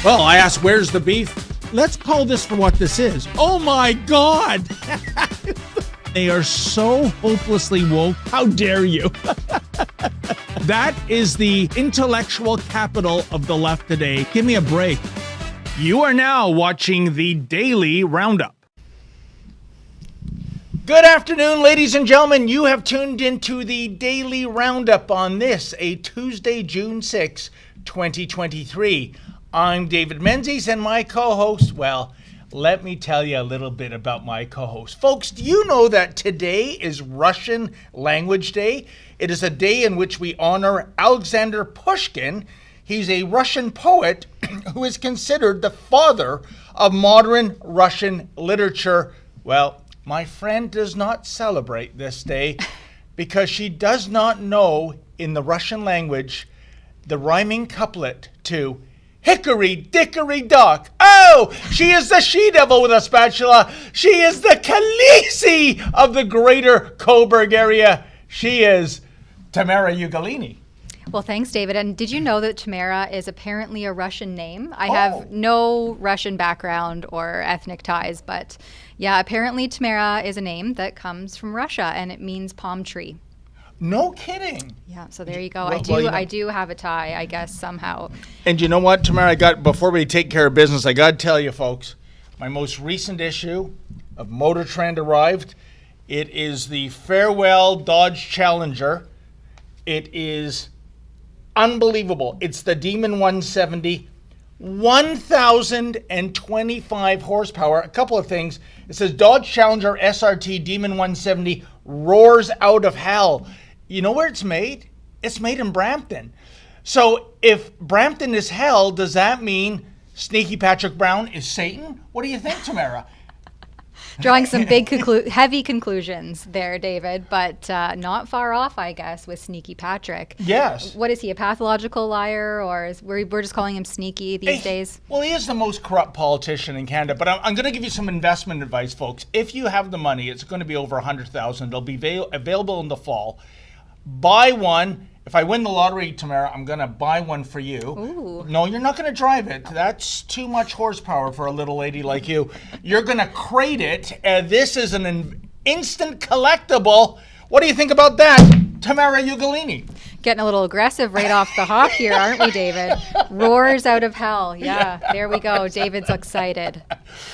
Well, I asked, where's the beef? Let's call this for what this is. Oh my God! They are so hopelessly woke. How dare you? That is the intellectual capital of the left today. Give me a break. You are now watching the Daily Roundup. Good afternoon, ladies and gentlemen. You have tuned into the Daily Roundup on this, a Tuesday, June 6, 2023. I'm David Menzies, and my co-host, well, let me tell you a little bit about my co-host. Folks, do you know that today is Russian Language Day? It is a day in which we honor Alexander Pushkin. He's a Russian poet who is considered the father of modern Russian literature. Well, my friend does not celebrate this day because she does not know in the Russian language the rhyming couplet to Hickory Dickory Dock. Oh, she is the she-devil with a spatula. She is the Khaleesi of the greater Coburg area. She is Tamara Ugolini. Well, thanks, David. And did you know that Tamara is apparently a Russian name? I have no Russian background or ethnic ties, but yeah, apparently Tamara is a name that comes from Russia, and it means palm tree. No kidding. Yeah, so there you go. Well, I do have a tie, I guess, somehow. And you know what, Tamara, before we take care of business, I got to tell you, folks, my most recent issue of Motor Trend arrived. It is the Farewell Dodge Challenger. It is unbelievable. It's the Demon 170, 1,025 horsepower. A couple of things. It says Dodge Challenger SRT Demon 170 roars out of hell. You know where it's made? It's made in Brampton. So if Brampton is hell, does that mean Sneaky Patrick Brown is Satan? What do you think, Tamara? Drawing some big, heavy conclusions there, David, but not far off, I guess, with Sneaky Patrick. Yes. What is he, a pathological liar, or we're just calling him Sneaky these days? Well, he is the most corrupt politician in Canada, but I'm going to give you some investment advice, folks. If you have the money, it's going to be over $100,000. It'll be available in the fall. Buy one. If I win the lottery, Tamara, I'm going to buy one for you. Ooh. No, you're not going to drive it. That's too much horsepower for a little lady like you. You're going to crate it. This is an instant collectible. What do you think about that, Tamara Ugolini? Getting a little aggressive right off the hop here, aren't we, David? Roars out of hell. Yeah, there we go. David's excited.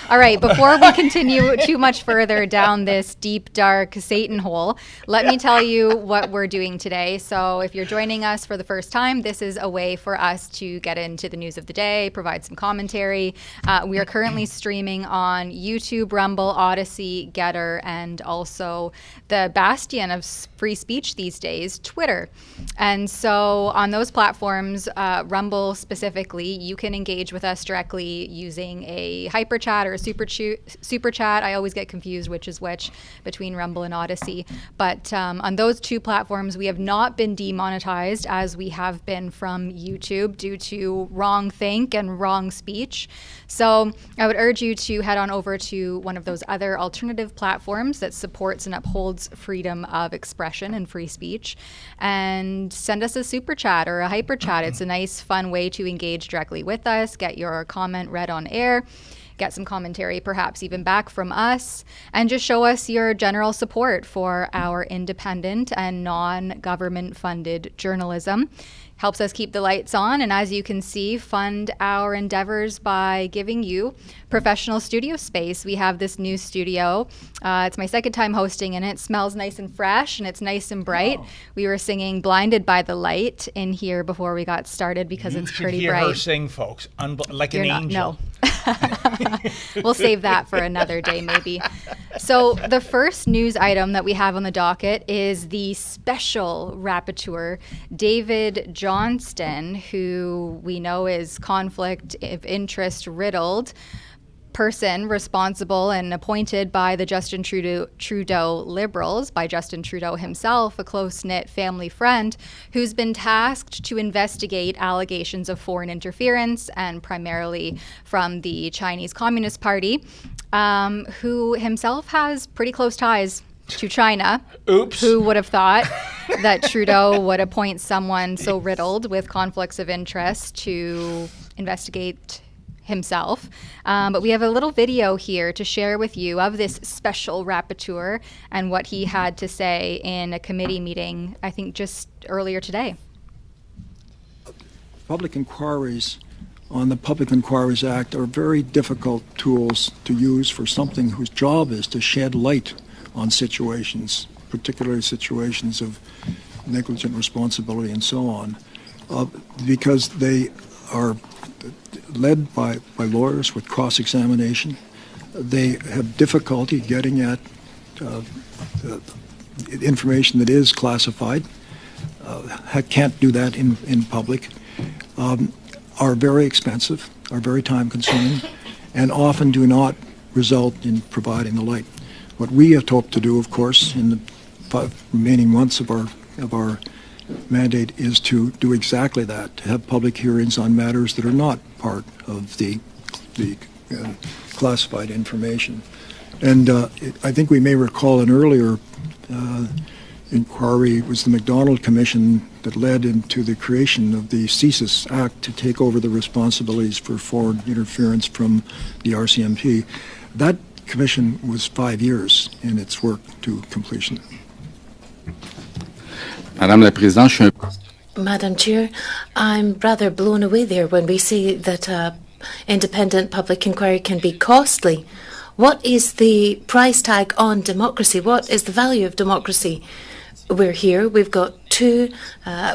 All right, before we continue too much further down this deep, dark Satan hole, let me tell you what we're doing today. So if you're joining us for the first time, this is a way for us to get into the news of the day, provide some commentary. We are currently streaming on YouTube, Rumble, Odyssey, Getter, and also the bastion of free speech these days, Twitter. And so on those platforms, Rumble specifically, you can engage with us directly using a hyper chat or a super chat. I always get confused which is which between Rumble and Odyssey. But on those two platforms, we have not been demonetized as we have been from YouTube due to wrong think and wrong speech. So I would urge you to head on over to one of those other alternative platforms that supports and upholds freedom of expression and free speech, and send us a super chat or a hyper chat. It's a nice, fun way to engage directly with us, get your comment read on air, get some commentary perhaps even back from us, and just show us your general support for our independent and non-government funded journalism. Helps us keep the lights on, and as you can see, fund our endeavors by giving you professional studio space. We have this new studio. It's my second time hosting in it. It smells nice and fresh, and it's nice and bright. Oh. We were singing Blinded by the Light in here before we got started because it's pretty bright. You should hear her sing, folks, like an angel. No. We'll save that for another day, maybe. So the first news item that we have on the docket is the special rapporteur, David Johnston, who we know is conflict of interest riddled person responsible and appointed by the Justin Trudeau Liberals, by Justin Trudeau himself, a close-knit family friend, who's been tasked to investigate allegations of foreign interference, and primarily from the Chinese Communist Party, who himself has pretty close ties to China. Oops. Who would have thought that Trudeau would appoint someone so riddled with conflicts of interest to investigate himself. But we have a little video here to share with you of this special rapporteur and what he had to say in a committee meeting, I think just earlier today. Public inquiries on the Public Inquiries Act are very difficult tools to use for something whose job is to shed light on situations, particularly situations of negligent responsibility and so on, because they are led by lawyers with cross-examination. They have difficulty getting at information that is classified, can't do that in public, are very expensive, are very time-consuming, and often do not result in providing the light. What we have hoped to do, of course, in the 5 remaining months of our mandate is to do exactly that, to have public hearings on matters that are not part of the classified information. And I think we may recall an earlier inquiry. It was the MacDonald Commission that led into the creation of the CSIS Act to take over the responsibilities for foreign interference from the RCMP. That commission was 5 years in its work to completion. Madam Chair, I'm rather blown away there when we see that independent public inquiry can be costly. What is the price tag on democracy? What is the value of democracy? We're here, we've got two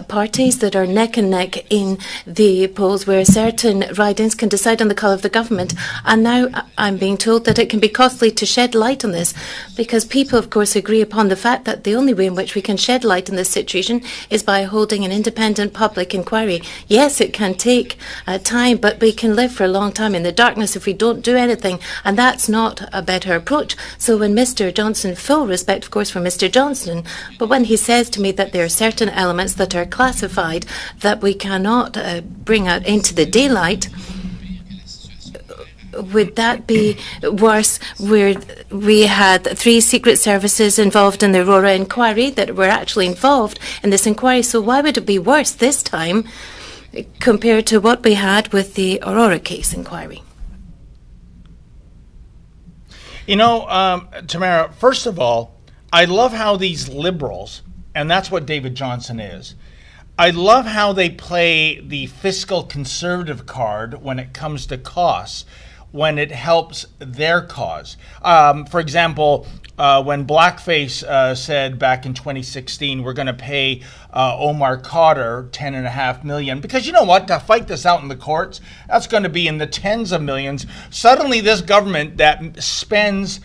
parties that are neck and neck in the polls where certain ridings can decide on the colour of the government. And now I'm being told that it can be costly to shed light on this because people, of course, agree upon the fact that the only way in which we can shed light on this situation is by holding an independent public inquiry. Yes, it can take time, but we can live for a long time in the darkness if we don't do anything. And that's not a better approach. So when Mr. Johnston, full respect, of course, for Mr. Johnston, but when he says to me that there are certain elements that are classified that we cannot bring out into the daylight, would that be worse where we had 3 secret services involved in the Aurora inquiry that were actually involved in this inquiry? So why would it be worse this time compared to what we had with the Aurora case inquiry? You know, Tamara, first of all, I love how these liberals, and that's what David Johnston is, I love how they play the fiscal conservative card when it comes to costs, when it helps their cause. For example, when Blackface said back in 2016, we're going to pay Omar Khadr $10.5 million, because you know what, to fight this out in the courts, that's going to be in the tens of millions. Suddenly this government that spends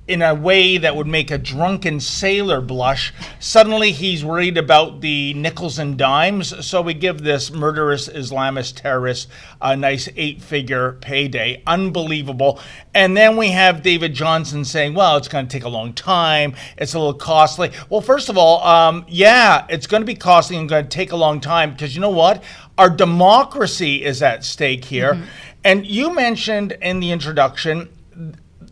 in a way that would make a drunken sailor blush, suddenly he's worried about the nickels and dimes, so we give this murderous Islamist terrorist a nice 8-figure payday. Unbelievable. And then we have David Johnston saying, well, it's going to take a long time, it's a little costly. Well, first of all, yeah, it's going to be costly and going to take a long time, because you know what? Our democracy is at stake here. Mm-hmm. And you mentioned in the introduction,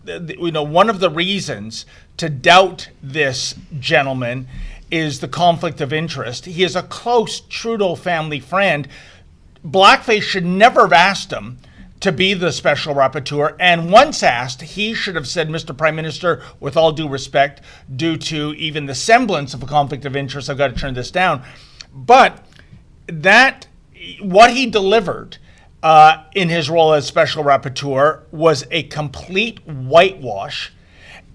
you know, one of the reasons to doubt this gentleman is the conflict of interest. He is a close Trudeau family friend. Blackface should never have asked him to be the special rapporteur, and once asked, he should have said, Mr. Prime Minister, with all due respect, due to even the semblance of a conflict of interest, I've got to turn this down. But that, what he delivered in his role as special rapporteur was a complete whitewash.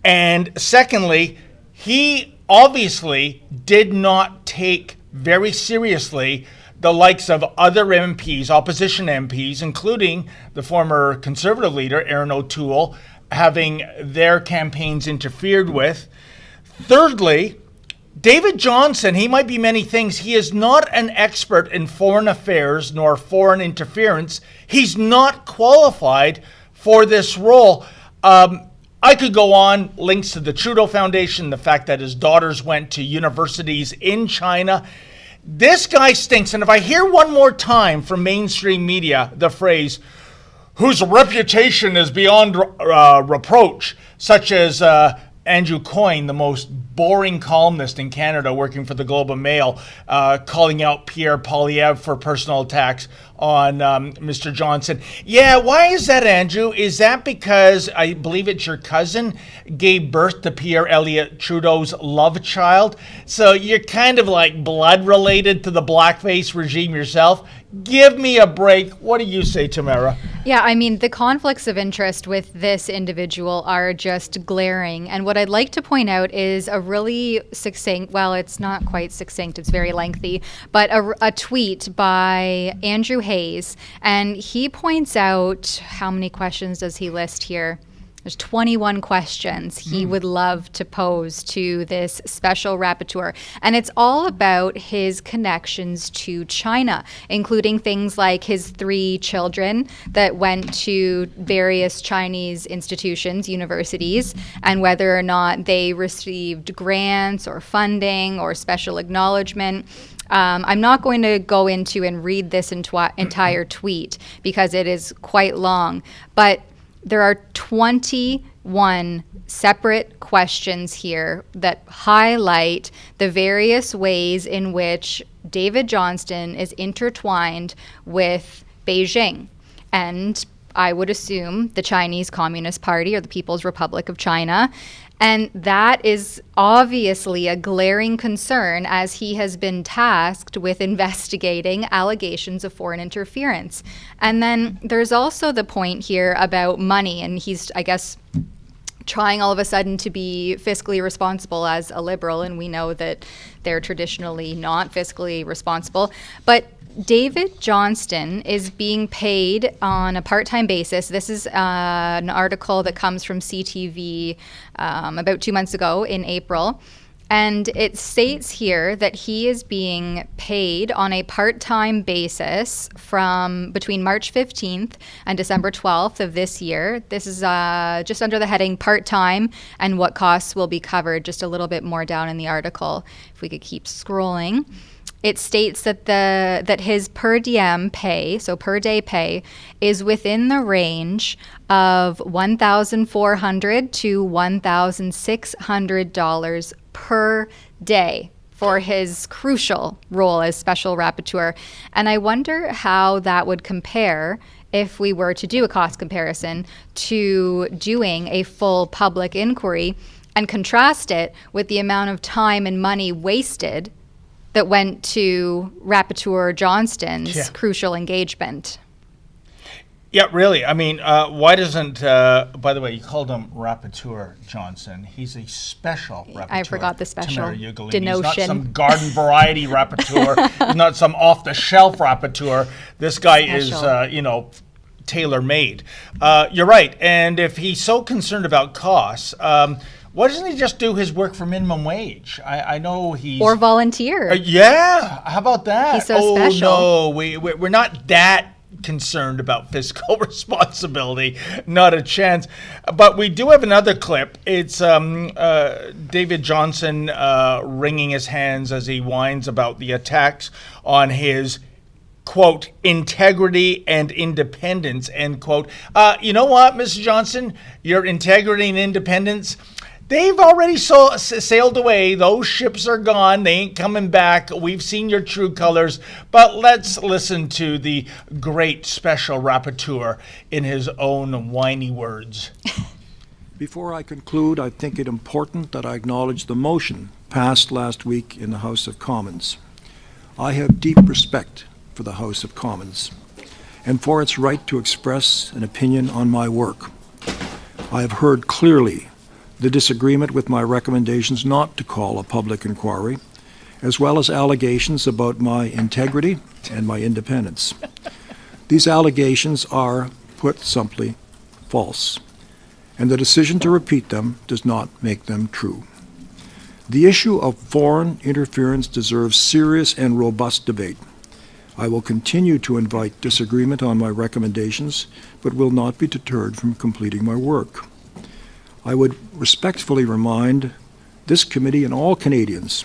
And secondly, he obviously did not take very seriously the likes of other MPs, opposition MPs, including the former Conservative leader, Aaron O'Toole, having their campaigns interfered with. Thirdly, David Johnston, he might be many things. He is not an expert in foreign affairs nor foreign interference. He's not qualified for this role. I could go on, links to the Trudeau Foundation, the fact that his daughters went to universities in China. This guy stinks. And if I hear one more time from mainstream media the phrase, whose reputation is beyond reproach, such as Andrew Coyne, the most boring columnist in Canada working for the Globe and Mail, calling out Pierre Poilievre for personal attacks on Mr. Johnston. Yeah, why is that, Andrew? Is that because I believe it's your cousin gave birth to Pierre Elliott Trudeau's love child? So you're kind of like blood related to the blackface regime yourself? Give me a break. What do you say, Tamara? Yeah, I mean, the conflicts of interest with this individual are just glaring. And what I'd like to point out is a really succinct, well, it's not quite succinct, it's very lengthy, but a tweet by Andrew Hayes. And he points out, how many questions does he list here? There's 21 questions he would love to pose to this special rapporteur. And it's all about his connections to China, including things like his 3 children that went to various Chinese institutions, universities, and whether or not they received grants or funding or special acknowledgement. I'm not going to go into and read this entire tweet because it is quite long, but there are 21 separate questions here that highlight the various ways in which David Johnston is intertwined with Beijing. And I would assume the Chinese Communist Party or the People's Republic of China. And that is obviously a glaring concern as he has been tasked with investigating allegations of foreign interference. And then there's also the point here about money, and he's, I guess, trying all of a sudden to be fiscally responsible as a Liberal, and we know that they're traditionally not fiscally responsible. But David Johnston is being paid on a part-time basis. This is an article that comes from CTV about 2 months ago in April. And it states here that he is being paid on a part-time basis from between March 15th and December 12th of this year. This is just under the heading part-time and what costs will be covered, just a little bit more down in the article. If we could keep scrolling. It states that that his per diem pay, so per day pay, is within the range of $1,400 to $1,600 per day for his crucial role as special rapporteur. And I wonder how that would compare if we were to do a cost comparison to doing a full public inquiry and contrast it with the amount of time and money wasted that went to Rapporteur Johnston's crucial engagement. Yeah, really. I mean, why doesn't, by the way, you called him Rapporteur Johnston. He's a special rapporteur. I forgot the special denotion. He's not some garden variety rapporteur. He's not some off-the-shelf rapporteur. This guy is, tailor-made. You're right. And if he's so concerned about costs, why doesn't he just do his work for minimum wage? I know he's... Or volunteer. Yeah, how about that? He's so special. Oh, no, we're not that concerned about fiscal responsibility. Not a chance. But we do have another clip. It's David Johnston wringing his hands as he whines about the attacks on his quote, integrity and independence, end quote. You know what, Mr. Johnston? Your integrity and independence, they've already sailed away. Those ships are gone. They ain't coming back. We've seen your true colors. But let's listen to the great special rapporteur in his own whiny words. Before I conclude, I think it important that I acknowledge the motion passed last week in the House of Commons. I have deep respect for the House of Commons and for its right to express an opinion on my work. I have heard clearly the disagreement with my recommendations not to call a public inquiry, as well as allegations about my integrity and my independence. These allegations are, put simply, false, and the decision to repeat them does not make them true. The issue of foreign interference deserves serious and robust debate. I will continue to invite disagreement on my recommendations, but will not be deterred from completing my work. I would respectfully remind this committee and all Canadians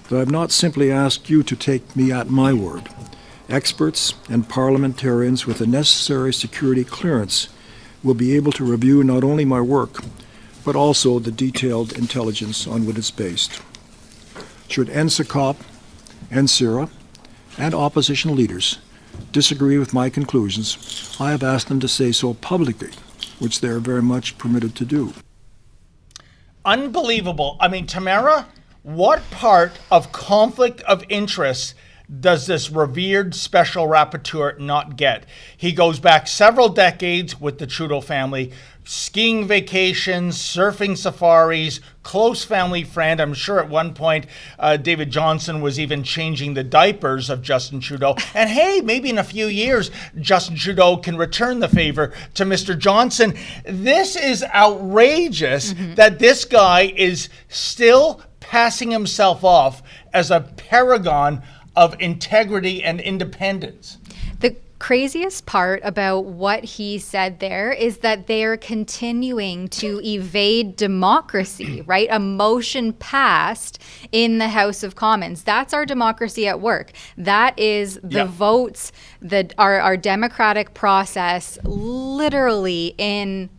that I have not simply asked you to take me at my word. Experts and parliamentarians with the necessary security clearance will be able to review not only my work, but also the detailed intelligence on which it's based. Should NSICOP, NSIRA, and opposition leaders disagree with my conclusions, I have asked them to say so publicly, which they are very much permitted to do. Unbelievable. I mean, Tamara, what part of conflict of interest does this revered special rapporteur not get? He goes back several decades with the Trudeau family, skiing vacations, surfing safaris, close family friend. I'm sure at one point David Johnston was even changing the diapers of Justin Trudeau. And hey, maybe in a few years, Justin Trudeau can return the favor to Mr. Johnston. This is outrageous that this guy is still passing himself off as a paragon of integrity and independence. The craziest part about what he said there is that they're continuing to evade democracy, right? A motion passed in the House of Commons. That's our democracy at work. That is the votes that are our democratic process literally in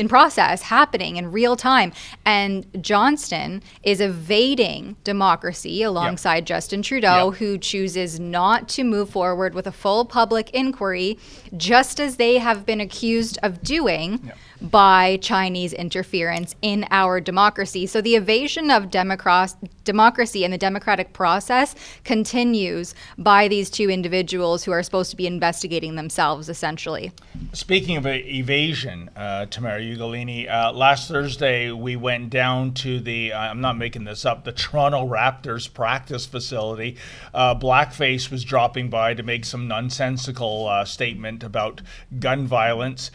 process, happening in real time. And Johnston is evading democracy alongside Justin Trudeau, who chooses not to move forward with a full public inquiry, just as they have been accused of doing by Chinese interference in our democracy. So the evasion of democracy and the democratic process continues by these two individuals who are supposed to be investigating themselves, essentially. Speaking of evasion, Tamara Ugolini, last Thursday we went down to the, I'm not making this up, the Toronto Raptors practice facility. Blackface was dropping by to make some nonsensical statement about gun violence.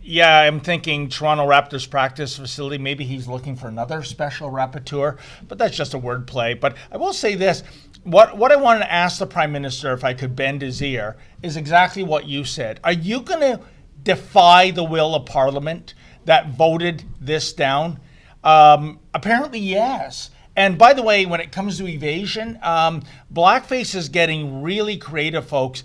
Yeah, I'm thinking Toronto Raptors practice facility. Maybe he's looking for another special rapporteur, but that's just a word play. But I will say this. What I wanted to ask the Prime Minister, if I could bend his ear, is exactly what you said. Are you going to defy the will of Parliament that voted this down? Apparently, yes. And by the way, when it comes to evasion, blackface is getting really creative, folks.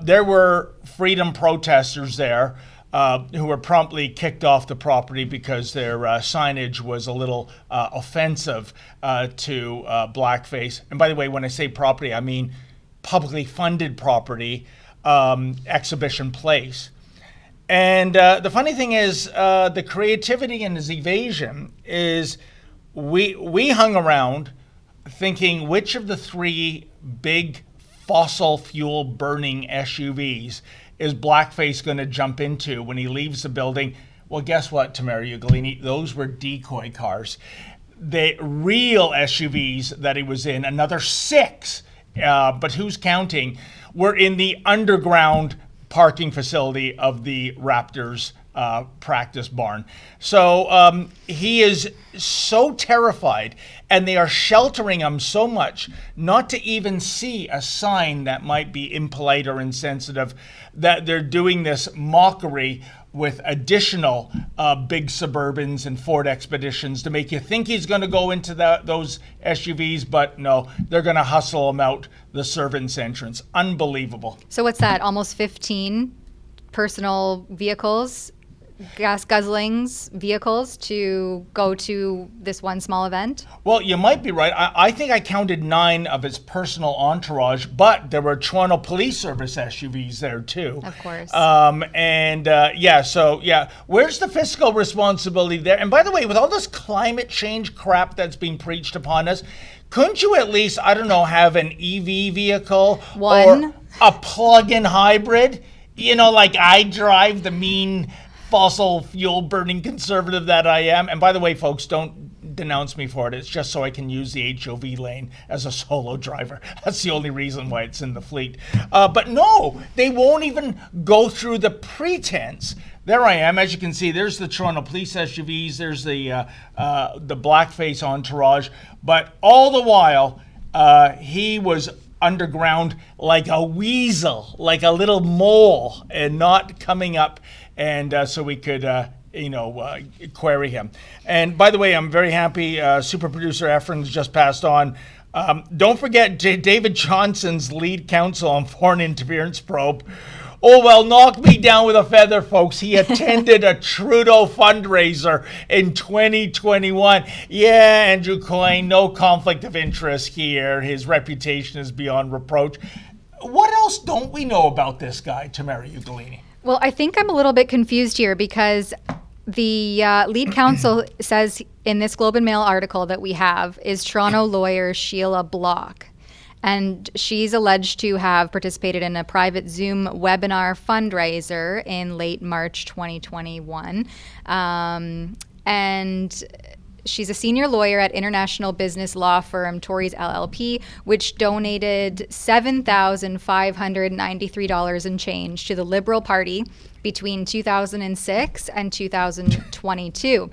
There were freedom protesters there who were promptly kicked off the property because their signage was a little offensive to blackface. And by the way, when I say property, I mean publicly funded property, Exhibition Place. And the funny thing is, the creativity in his evasion is we hung around thinking which of the three big fossil fuel burning SUVs is blackface going to jump into when he leaves the building. Well, guess what, Tamara Ugolini? Those were decoy cars. The real SUVs that he was in, another 6, but who's counting, were in the underground parking facility of the Raptors practice barn. So he is so terrified, and they are sheltering him so much not to even see a sign that might be impolite or insensitive, that they're doing this mockery with additional big Suburbans and Ford Expeditions to make you think he's going to go into those SUVs, but no, they're going to hustle him out the servants' entrance. Unbelievable. So what's that, almost 15 personal vehicles, gas guzzlings vehicles to go to this one small event? Well, you might be right. I think I counted 9 of his personal entourage, but there were Toronto Police Service SUVs there too. Of course. Where's the fiscal responsibility there? And by the way, with all this climate change crap that's being preached upon us, couldn't you at least, I don't know, have an EV vehicle or a plug-in hybrid? You know, like I drive, the mean fossil fuel burning conservative that I am. And by the way, folks, don't denounce me for it. It's just so I can use the HOV lane as a solo driver. That's the only reason why it's in the fleet. But no, they won't even go through the pretense. There I am. As you can see, there's the Toronto Police SUVs. There's the blackface entourage. But all the while, he was underground like a weasel, like a little mole, and not coming up, and so we could query him. And by the way, I'm very happy super producer Efren's just passed on. Don't forget David Johnston's lead counsel on foreign interference probe Oh, well, knock me down with a feather, folks. He attended a Trudeau fundraiser in 2021. Yeah, Andrew Coyne, no conflict of interest here. His reputation is beyond reproach. What else don't we know about this guy, Tamara Ugolini? Well, I think I'm a little bit confused here because the lead counsel says in this Globe and Mail article that we have is Toronto lawyer Sheila Block. And she's alleged to have participated in a private Zoom webinar fundraiser in late March 2021. And she's a senior lawyer at international business law firm Torys LLP, which donated $7,593 and change to the Liberal Party between 2006 and 2022.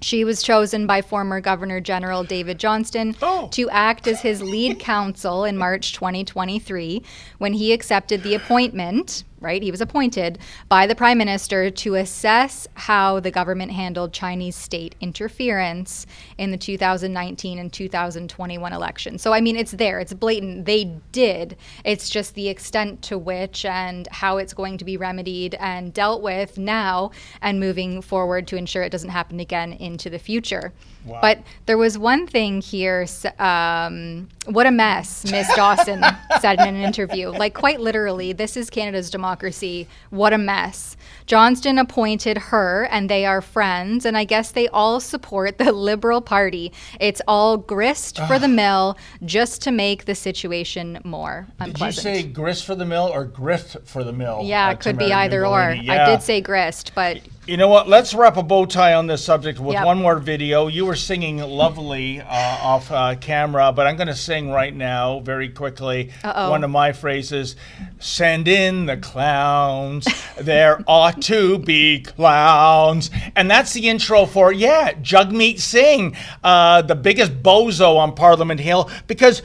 She was chosen by former Governor General David Johnston to act as his lead counsel in March 2023 when he accepted the appointment, right? He was appointed by the Prime Minister to assess how the government handled Chinese state interference in the 2019 and 2021 election. So, I mean, it's there. It's blatant. They did. It's just the extent to which and how it's going to be remedied and dealt with now and moving forward to ensure it doesn't happen again into the future. Wow. But there was one thing here, what a mess, Miss Dawson said in an interview. Like, quite literally, this is Canada's democracy. What a mess. Johnston appointed her, and they are friends, and I guess they all support the Liberal Party. It's all grist for the mill just to make the situation more unpleasant. Did you say grist for the mill or grift for the mill? Yeah, it could be either or. Yeah. I did say grist, but... You know what? Let's wrap a bow tie on this subject with Yep. one more video. You were singing lovely off camera, but I'm going to sing right now very quickly one of my phrases. Send in the clowns. There ought to be clowns. And that's the intro for, Jagmeet Singh, the biggest bozo on Parliament Hill, because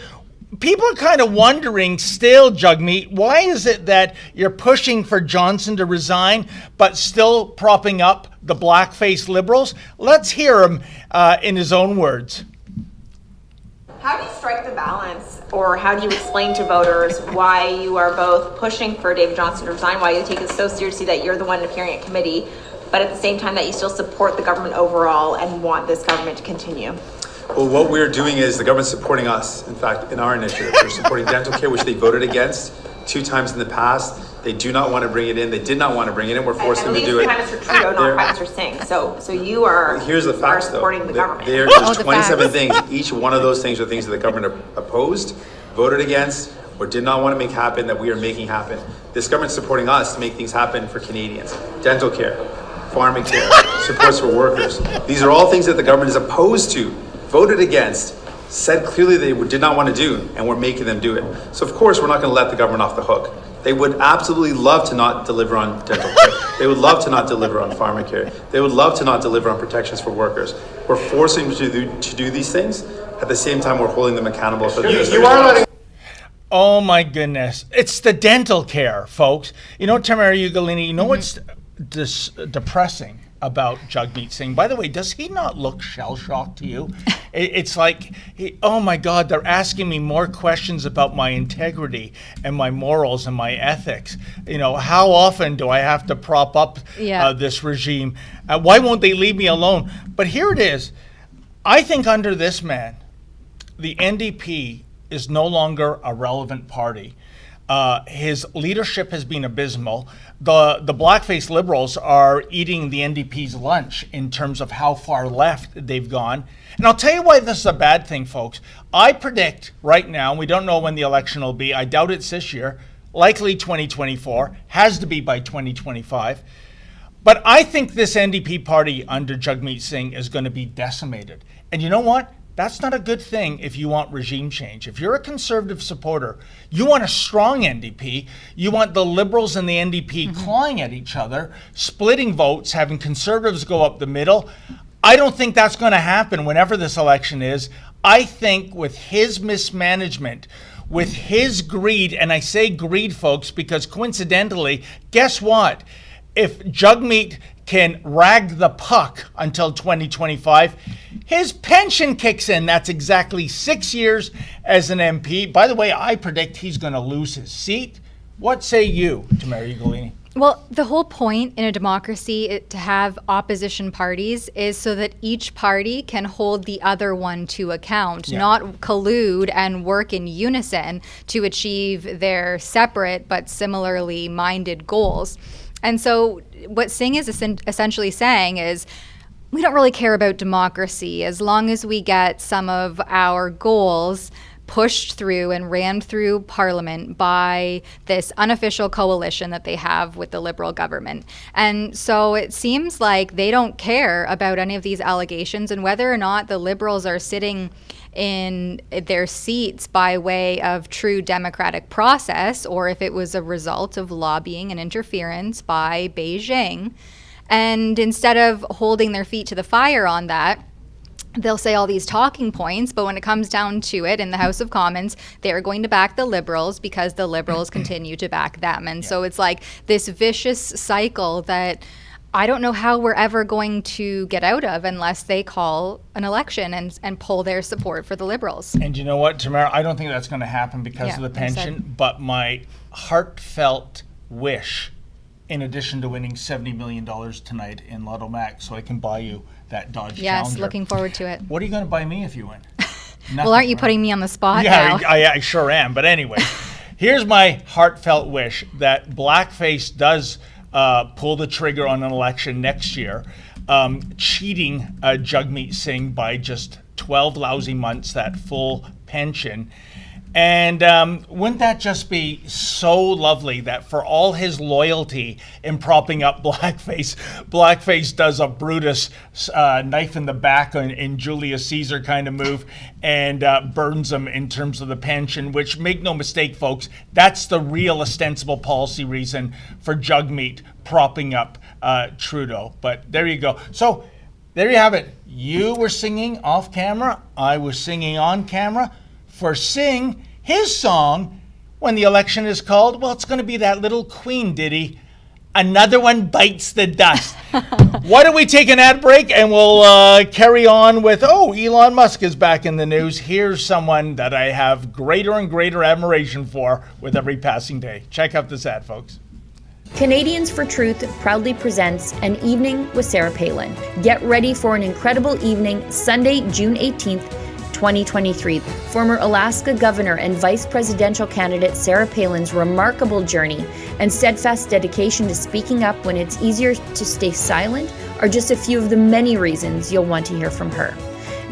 people are kind of wondering still, Jagmeet, why is it that you're pushing for Johnson to resign, but still propping up the blackface Liberals? Let's hear him in his own words. How do you strike the balance, or how do you explain to voters why you are both pushing for David Johnston to resign, why you take it so seriously that you're the one appearing at committee, but at the same time that you still support the government overall and want this government to continue? Well, what we're doing is the government's supporting us. In fact, in our initiative, we're supporting dental care, which they voted against 2 times in the past. They do not want to bring it in. They did not want to bring it in. We're forcing them to do it. Prime Minister Trudeau, not Prime Minister Singh. So you are. Here's the facts, though. Supporting the government. There's 27 things. Each one of those things are things that the government opposed, voted against, or did not want to make happen that we are making happen. This government's supporting us to make things happen for Canadians. Dental care, farming care, supports for workers. These are all things that the government is opposed to, voted against, said clearly they did not want to do, and we're making them do it. So of course we're not going to let the government off the hook. They would absolutely love to not deliver on dental care. They would love to not deliver on farming care. They would love to not deliver on protections for workers. We're forcing them to do these things. At the same time, we're holding them accountable for this. You are letting. Oh my goodness. It's the dental care, folks. You know, Tamara Ugolini, you know what's depressing about Jagmeet Singh? By the way, does he not look shell-shocked to you? It's like, oh my God, they're asking me more questions about my integrity and my morals and my ethics. You know, how often do I have to prop up this regime? Why won't they leave me alone? But here it is. I think under this man, the NDP is no longer a relevant party. His leadership has been abysmal. The blackface Liberals are eating the NDP's lunch in terms of how far left they've gone. And I'll tell you why this is a bad thing, folks. I predict right now, we don't know when the election will be. I doubt it's this year. Likely 2024. Has to be by 2025. But I think this NDP party under Jagmeet Singh is going to be decimated. And you know what? That's not a good thing if you want regime change. If you're a Conservative supporter, you want a strong NDP. You want the Liberals and the NDP clawing at each other, splitting votes, having Conservatives go up the middle. I don't think that's going to happen whenever this election is. I think with his mismanagement, with his greed, and I say greed, folks, because coincidentally, guess what? If Jagmeet can rag the puck until 2025, his pension kicks in. That's exactly 6 years as an MP. By the way, I predict he's going to lose his seat What say you, Tamara Ugolini? Well, the whole point in a democracy to have opposition parties is so that each party can hold the other one to account, not collude and work in unison to achieve their separate but similarly minded goals. And so what Singh is essentially saying is, we don't really care about democracy as long as we get some of our goals pushed through and ran through Parliament by this unofficial coalition that they have with the Liberal government. And so it seems like they don't care about any of these allegations and whether or not the Liberals are sitting in their seats by way of true democratic process or if it was a result of lobbying and interference by Beijing. And instead of holding their feet to the fire on that, they'll say all these talking points, but when it comes down to it in the House of Commons, they're going to back the Liberals because the Liberals continue to back them. And so it's like this vicious cycle that I don't know how we're ever going to get out of unless they call an election and pull their support for the Liberals. And you know what, Tamara? I don't think that's going to happen because of the pension, but my heartfelt wish, in addition to winning $70 million tonight in Lotto Max, so I can buy you that Dodge Challenger. Yes, looking forward to it. What are you going to buy me if you win? Well, aren't you putting me on the spot now? I sure am. But anyway, here's my heartfelt wish that Blackface does pull the trigger on an election next year, cheating Jagmeet Singh by just 12 lousy months, that full pension. And wouldn't that just be so lovely that for all his loyalty in propping up Blackface does a Brutus knife in the back in Julius Caesar kind of move and burns him in terms of the pension, which, make no mistake, folks, that's the real ostensible policy reason for Jagmeet propping up Trudeau. But there you go. So there you have it. You were singing off camera. I was singing on camera. For Singh, his song, when the election is called, well, it's going to be that little Queen ditty, Another One Bites the Dust. Why don't we take an ad break and we'll carry on with, Elon Musk is back in the news. Here's someone that I have greater and greater admiration for with every passing day. Check out this ad, folks. Canadians for Truth proudly presents An Evening with Sarah Palin. Get ready for an incredible evening, Sunday, June 18th, 2023. Former Alaska Governor and Vice Presidential candidate Sarah Palin's remarkable journey and steadfast dedication to speaking up when it's easier to stay silent are just a few of the many reasons you'll want to hear from her.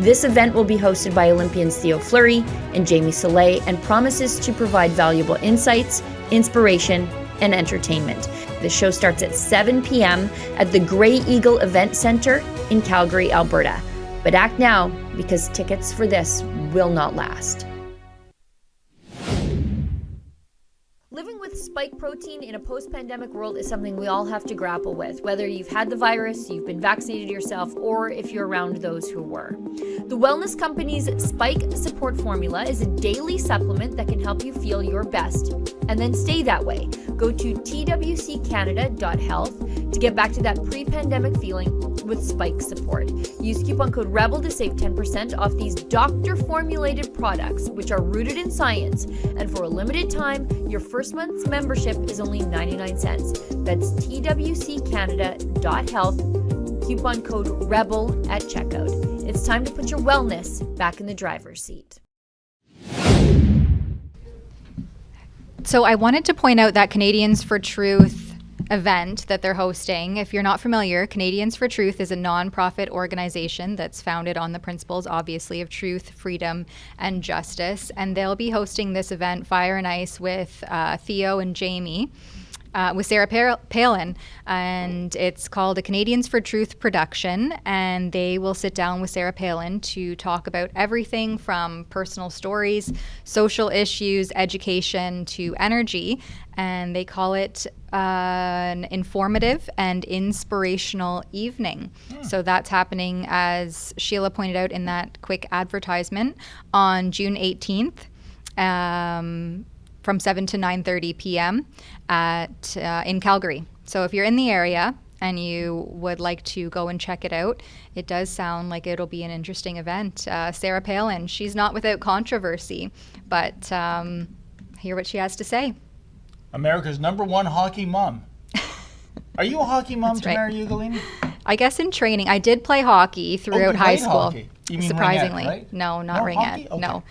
This event will be hosted by Olympians Theo Fleury and Jamie Soleil and promises to provide valuable insights, inspiration, and entertainment. The show starts at 7 p.m. at the Grey Eagle Event Center in Calgary, Alberta. But act now, because tickets for this will not last. Living with spike protein in a post-pandemic world is something we all have to grapple with, whether you've had the virus, you've been vaccinated yourself, or if you're around those who were. The wellness company's Spike Support Formula is a daily supplement that can help you feel your best and then stay that way. Go to twccanada.health to get back to that pre-pandemic feeling with Spike Support. Use coupon code REBEL to save 10% off these doctor-formulated products, which are rooted in science. And for a limited time, your first month's membership is only 99 cents. That's twccanada.health, coupon code REBEL at checkout. It's time to put your wellness back in the driver's seat. So I wanted to point out that Canadians for Truth event that they're hosting. If you're not familiar, Canadians for Truth is a non-profit organization that's founded on the principles, obviously, of truth, freedom, and justice. And they'll be hosting this event, Fire and Ice, with Theo and Jamie, with Sarah Palin. And it's called a Canadians for Truth production. And they will sit down with Sarah Palin to talk about everything from personal stories, social issues, education, to energy. And they call it an informative and inspirational evening. So that's happening, as Sheila pointed out in that quick advertisement, on June 18th from 7 to 9:30 p.m. In Calgary. So if you're in the area and you would like to go and check it out, it does sound like it'll be an interesting event. Sarah Palin, she's not without controversy, but hear what she has to say. America's number 1 hockey mom. Are you a hockey mom, That's right. Tamara Ugolini? I guess in training, I did play hockey throughout you high played school. hockey. You mean surprisingly, ringette, right? no, not No, ringette. hockey? Okay. No.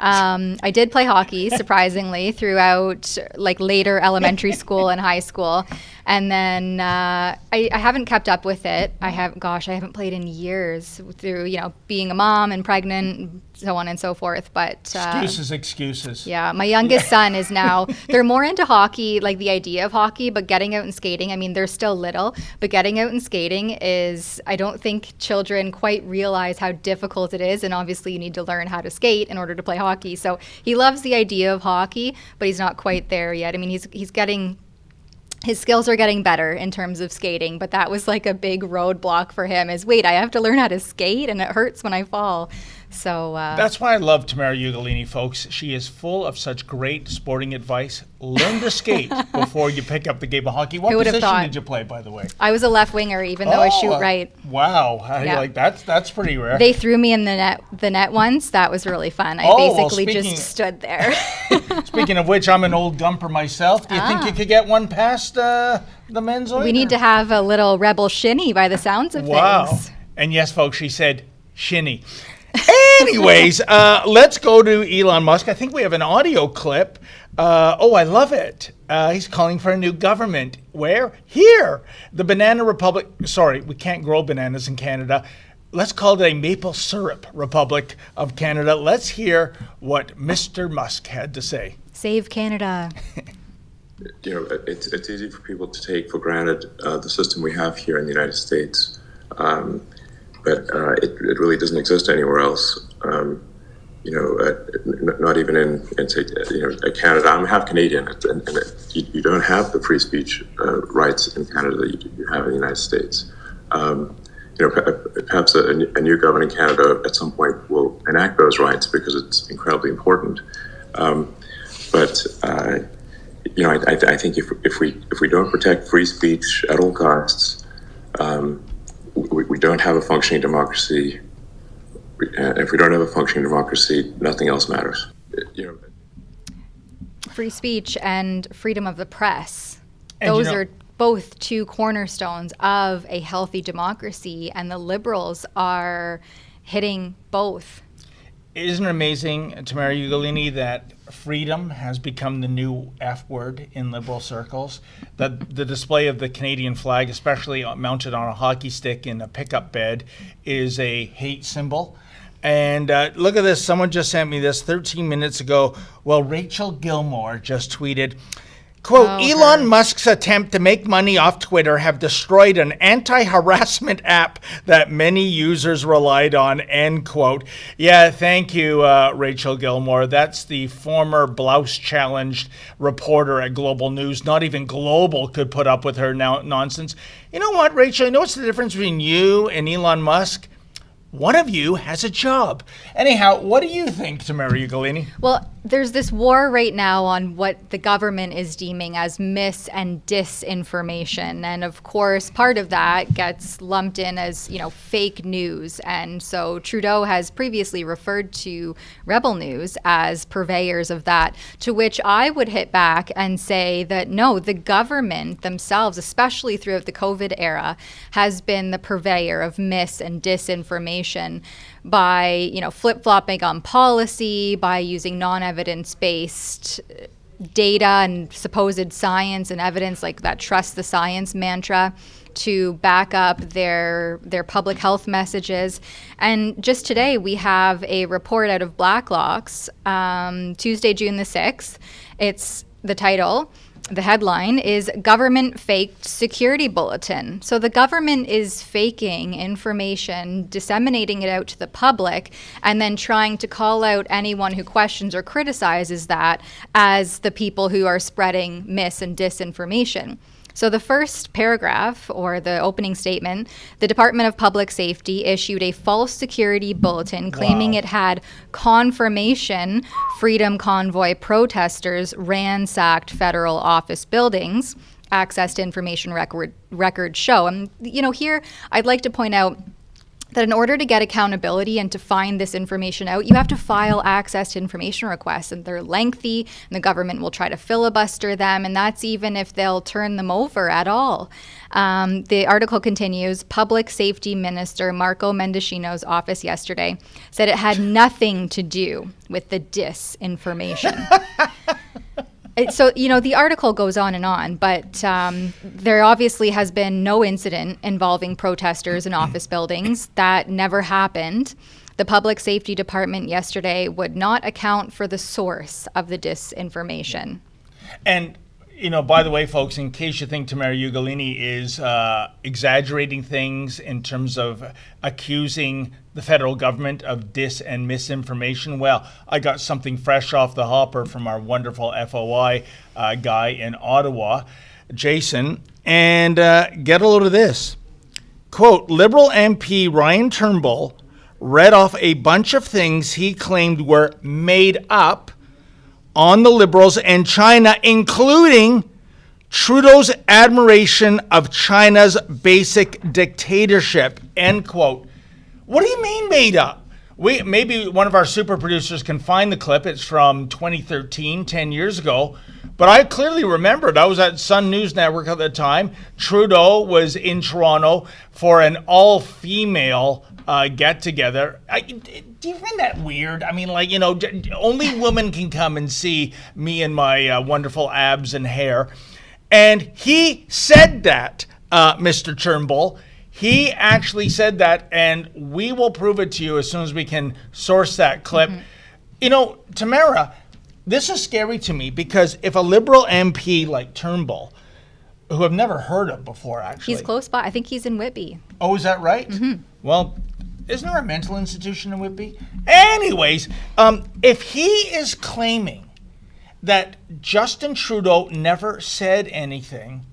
I did play hockey, surprisingly, throughout like later elementary school and high school, and then I haven't kept up with it. I haven't played in years through being a mom and pregnant, so on and so forth. But Excuses. yeah, my youngest son is now, they're more into hockey, like the idea of hockey, but getting out and skating, I mean, they're still little, but getting out and skating is, I don't think children quite realize how difficult it is. And obviously you need to learn how to skate in order to play hockey. So he loves the idea of hockey, but he's not quite there yet. I mean, his skills are getting better in terms of skating, but that was like a big roadblock for him is, wait, I have to learn how to skate and it hurts when I fall. So that's why I love Tamara Ugolini, folks. She is full of such great sporting advice. Learn to skate before you pick up the game of hockey. What position did you play, by the way? I was a left winger, even though I shoot right. Wow, Yeah. That's pretty rare. They threw me in the net once. That was really fun. I basically just stood there. Speaking of which, I'm an old gumper myself. Do you think you could get one past the men's oil? We need to have a little rebel shinny by the sounds of things. And yes, folks, she said shinny. Anyways, let's go to Elon Musk. I think we have an audio clip. I love it. He's calling for a new government. Where? Here. The Banana Republic. Sorry, we can't grow bananas in Canada. Let's call it a maple syrup Republic of Canada. Let's hear what Mr. Musk had to say. Save Canada. It's easy for people to take for granted the system we have here in the United States. But it really doesn't exist anywhere else. Not even in say, Canada. I'm half Canadian, and you don't have the free speech rights in Canada that you have in the United States. Perhaps a new government in Canada at some point will enact those rights because it's incredibly important. But I think if we don't protect free speech at all costs, we don't have a functioning democracy. And if we don't have a functioning democracy, nothing else matters. Free speech and freedom of the press. And those are both two cornerstones of a healthy democracy, and the Liberals are hitting both. Isn't it amazing, Tamara Ugolini, that freedom has become the new F word in Liberal circles? That the display of the Canadian flag, especially mounted on a hockey stick in a pickup bed, is a hate symbol. And look at this. Someone just sent me this 13 minutes ago. Well, Rachel Gilmore just tweeted, quote, Elon Musk's attempt to make money off Twitter have destroyed an anti-harassment app that many users relied on, end quote. Yeah, thank you, Rachel Gilmore. That's the former blouse-challenged reporter at Global News. Not even Global could put up with her nonsense. You know what, Rachel? You know what's the difference between you and Elon Musk? One of you has a job. Anyhow, what do you think, Tamara Ugolini? Well, there's this war right now on what the government is deeming as mis and disinformation. And of course, part of that gets lumped in as, fake news. And so Trudeau has previously referred to Rebel News as purveyors of that, to which I would hit back and say that no, the government themselves, especially throughout the COVID era, has been the purveyor of mis and disinformation by, flip-flopping on policy, by using non-evidence-based data and supposed science and evidence, like that trust the science mantra, to back up their public health messages. And just today, we have a report out of Blacklock's, Tuesday, June the 6th. It's the title. The headline is Government Faked Security Bulletin. So the government is faking information, disseminating it out to the public, and then trying to call out anyone who questions or criticizes that as the people who are spreading mis and disinformation. So the first paragraph, or the opening statement, the Department of Public Safety issued a false security bulletin claiming it had confirmation Freedom Convoy protesters ransacked federal office buildings. Access to information records show. And, here I'd like to point out that in order to get accountability and to find this information out, you have to file access to information requests, and they're lengthy, and the government will try to filibuster them, and that's even if they'll turn them over at all. The article continues, Public Safety Minister Marco Mendicino's office yesterday said it had nothing to do with the disinformation. So, the article goes on, but there obviously has been no incident involving protesters in office buildings. That never happened. The Public Safety Department yesterday would not account for the source of the disinformation. And, by the way, folks, in case you think Tamara Ugolini is exaggerating things in terms of accusing the federal government of dis and misinformation, well, I got something fresh off the hopper from our wonderful FOI guy in Ottawa, Jason. And get a load of this. Quote, Liberal MP Ryan Turnbull read off a bunch of things he claimed were made up on the Liberals and China, including Trudeau's admiration of China's basic dictatorship, end quote. What do you mean made up? Maybe one of our super producers can find the clip. It's from 2013, 10 years ago. But I clearly remembered. I was at Sun News Network at the time. Trudeau was in Toronto for an all-female get-together. Do you find that weird? I mean, only women can come and see me and my wonderful abs and hair. And he said that, Mr. Turnbull. He actually said that, and we will prove it to you as soon as we can source that clip. Mm-hmm. Tamara, this is scary to me because if a Liberal MP like Turnbull, who I've never heard of before, actually. He's close by. I think he's in Whitby. Oh, is that right? Mm-hmm. Well, isn't there a mental institution in Whitby? Anyways, if he is claiming that Justin Trudeau never said anything,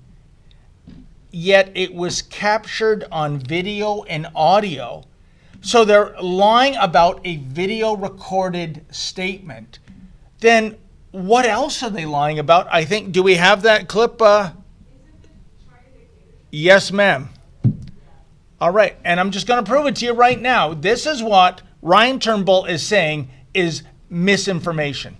yet it was captured on video and audio, so they're lying about a video recorded statement, then what else are they lying about? I think, do we have that clip? Yes, ma'am. All right, and I'm just going to prove it to you right now. This is what Ryan Turnbull is saying is misinformation.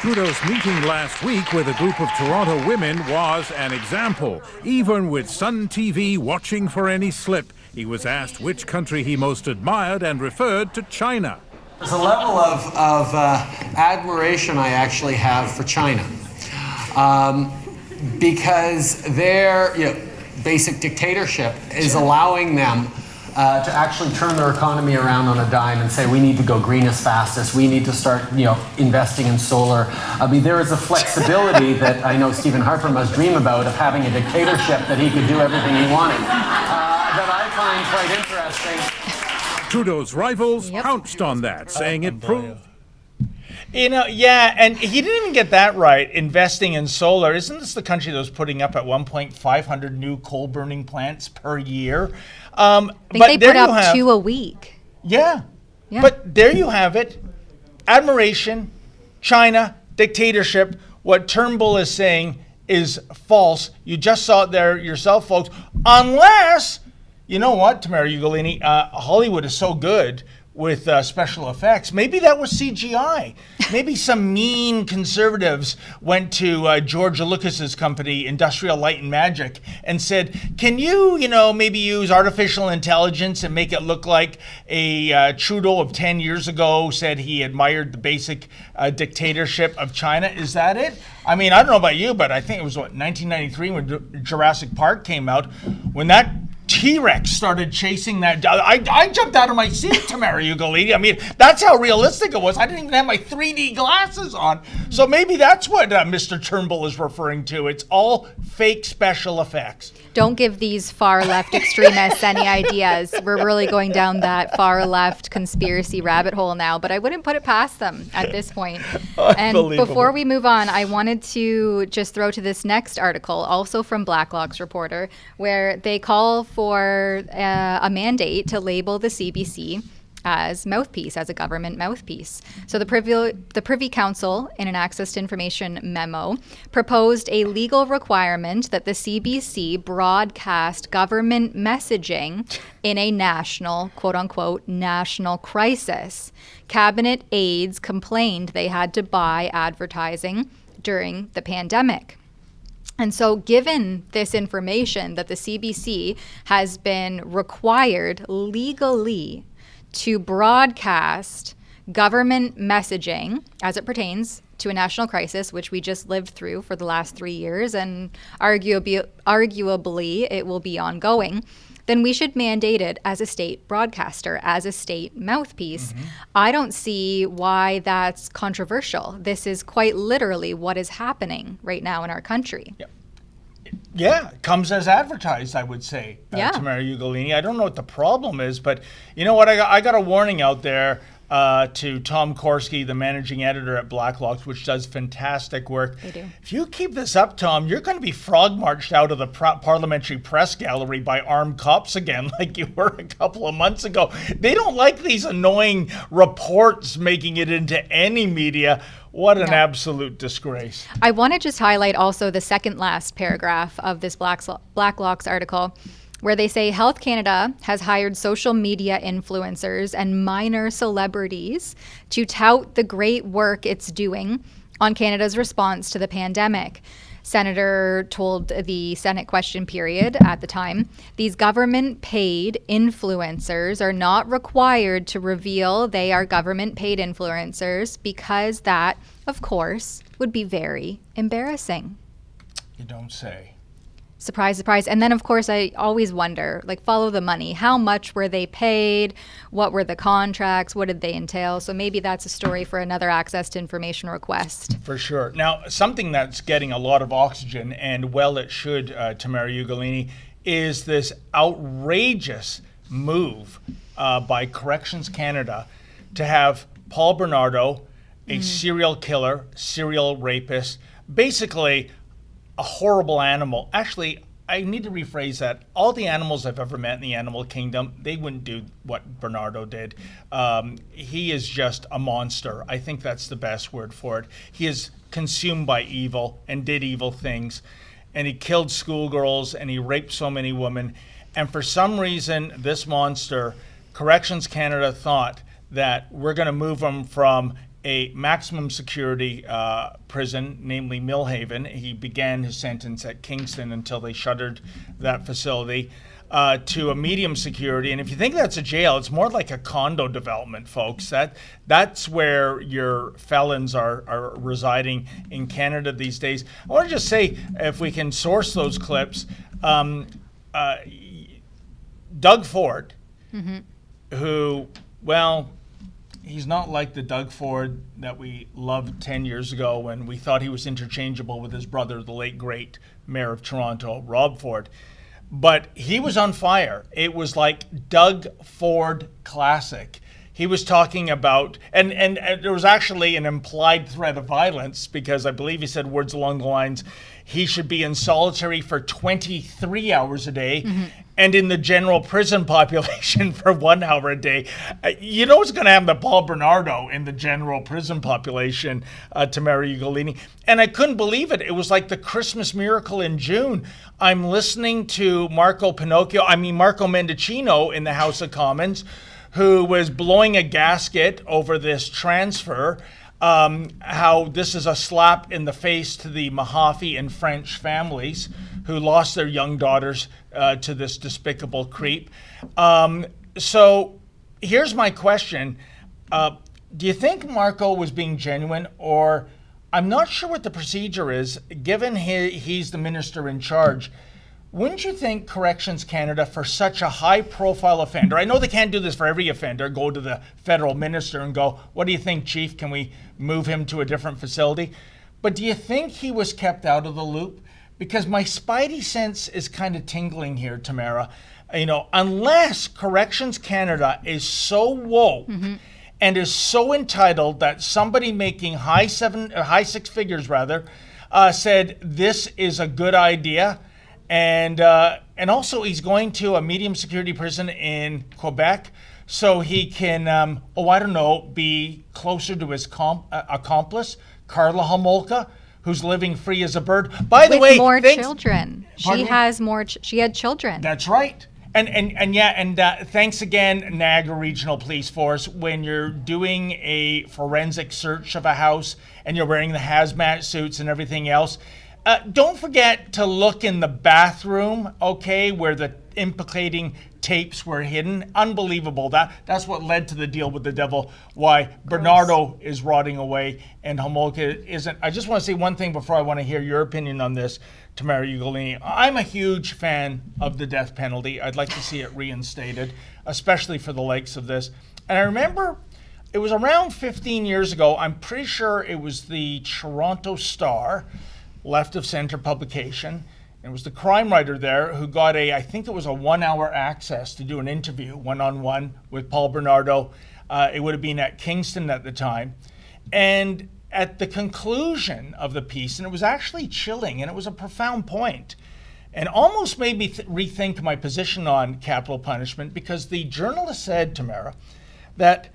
Trudeau's meeting last week with a group of Toronto women was an example. Even with Sun TV watching for any slip, he was asked which country he most admired and referred to China. There's a level of admiration I actually have for China because their basic dictatorship is allowing them to actually turn their economy around on a dime and say we need to go green as fastest. We need to start, investing in solar. I mean, there is a flexibility that I know Stephen Harper must dream about of having a dictatorship that he could do everything he wanted. That I find quite interesting. Trudeau's rivals pounced on that, saying it proved. Yeah, and he didn't even get that right, investing in solar. Isn't this the country that was putting up at 500 new coal-burning plants per year? I think they put up 2 a week. Yeah, but there you have it. Admiration, China, dictatorship. What Turnbull is saying is false. You just saw it there yourself, folks. Unless, you know what, Tamara Ugolini, Hollywood is so good with special effects. Maybe that was CGI. Maybe some mean conservatives went to George Lucas's company, Industrial Light and Magic, and said, can you, maybe use artificial intelligence and make it look like a Trudeau of 10 years ago said he admired the basic dictatorship of China? Is that it? I mean, I don't know about you, but I think it was, 1993 when Jurassic Park came out, when that T-Rex started chasing that. I jumped out of my seat, Tamara Ugolini. I mean, that's how realistic it was. I didn't even have my 3D glasses on. So maybe that's what Mr. Turnbull is referring to. It's all fake special effects. Don't give these far-left extremists any ideas. We're really going down that far-left conspiracy rabbit hole now, but I wouldn't put it past them at this point. And before we move on, I wanted to just throw to this next article, also from Blacklock's reporter, where they call for a mandate to label the CBC as mouthpiece, as a government mouthpiece. So the Privy Council, in an Access to Information memo, proposed a legal requirement that the CBC broadcast government messaging in a national, quote unquote, national crisis. Cabinet aides complained they had to buy advertising during the pandemic. And so given this information that the CBC has been required legally to broadcast government messaging as it pertains to a national crisis, which we just lived through for the last 3 years, and arguably it will be ongoing, then we should mandate it as a state broadcaster, as a state mouthpiece. I don't see why that's controversial. This is quite literally what is happening right now in our country. Yeah, it comes as advertised, I would say, Tamara Ugolini. I don't know what the problem is, but you know what? I got a warning out there to Tom Korski, the managing editor at Blacklock's, which does fantastic work. They do. If you keep this up, Tom, you're going to be frog-marched out of the parliamentary press gallery by armed cops again, like you were a couple of months ago. They don't like these annoying reports making it into any media. What an absolute disgrace. I want to just highlight also the second last paragraph of this Blacklock's article, where they say Health Canada has hired social media influencers and minor celebrities to tout the great work it's doing on Canada's response to the pandemic. Senator told the Senate question period at the time, these government-paid influencers are not required to reveal they are government-paid influencers because that, of course, would be very embarrassing. You don't say. Surprise, surprise. And then, of course, I always wonder, like, follow the money. How much were they paid? What were the contracts? What did they entail? So maybe that's a story for another Access to Information request. For sure. Now, something that's getting a lot of oxygen, and well it should, Tamara Ugolini, is this outrageous move by Corrections Canada to have Paul Bernardo, a serial killer, serial rapist, basically a horrible animal. Actually, I need to rephrase that. All the animals I've ever met in the animal kingdom, they wouldn't do what Bernardo did. He is just a monster. I think that's the best word for it. He is consumed by evil and did evil things. And he killed schoolgirls and he raped so many women. And for some reason, this monster, Corrections Canada thought that we're going to move him from a maximum security prison, namely Millhaven. He began his sentence at Kingston until they shuttered that facility, to a medium security. And if you think that's a jail, it's more like a condo development, folks. That's where your felons are residing in Canada these days. I want to just say, if we can source those clips, Doug Ford, who, well, he's not like the Doug Ford that we loved 10 years ago when we thought he was interchangeable with his brother, the late great Mayor of Toronto, Rob Ford. But he was on fire. It was like Doug Ford classic. He was talking about, and there was actually an implied threat of violence, because I believe he said words along the lines, he should be in solitary for 23 hours a day and in the general prison population for 1 hour a day. You know what's going to happen to Paul Bernardo in the general prison population, Tamara Ugolini? And I couldn't believe it. It was like the Christmas miracle in June. I'm listening to Marco Mendicino in the House of Commons, who was blowing a gasket over this transfer, how this is a slap in the face to the Mahaffey and French families who lost their young daughters to this despicable creep. So here's my question. Do you think Marco was being genuine, or I'm not sure what the procedure is, given he's the minister in charge? Wouldn't you think Corrections Canada, for such a high-profile offender, I know they can't do this for every offender, go to the federal minister and go, what do you think, Chief? Can we move him to a different facility? But do you think he was kept out of the loop? Because my spidey sense is kind of tingling here, Tamara. You know, unless Corrections Canada is so woke and is so entitled that somebody making high six figures said this is a good idea. And also he's going to a medium security prison in Quebec so he can, I don't know, be closer to his accomplice, Karla Homolka, who's living free as a bird. By the way, more children. Pardon She me? has more. She had children. That's right. And thanks again, Niagara Regional Police Force. When you're doing a forensic search of a house and you're wearing the hazmat suits and everything else, don't forget to look in the bathroom, okay, where the implicating tapes were hidden. Unbelievable. That's what led to the deal with the devil, why Bernardo is rotting away and Homolka isn't. I just want to say one thing before I want to hear your opinion on this, Tamara Ugolini. I'm a huge fan of the death penalty. I'd like to see it reinstated, especially for the likes of this. And I remember it was around 15 years ago. I'm pretty sure it was the Toronto Star, left of center publication. It was the crime writer there who got I think it was a 1 hour access to do an interview one-on-one with Paul Bernardo. It would have been at Kingston at the time. And at the conclusion of the piece, and it was actually chilling, and it was a profound point, and almost made me rethink my position on capital punishment, because the journalist said, Tamara, that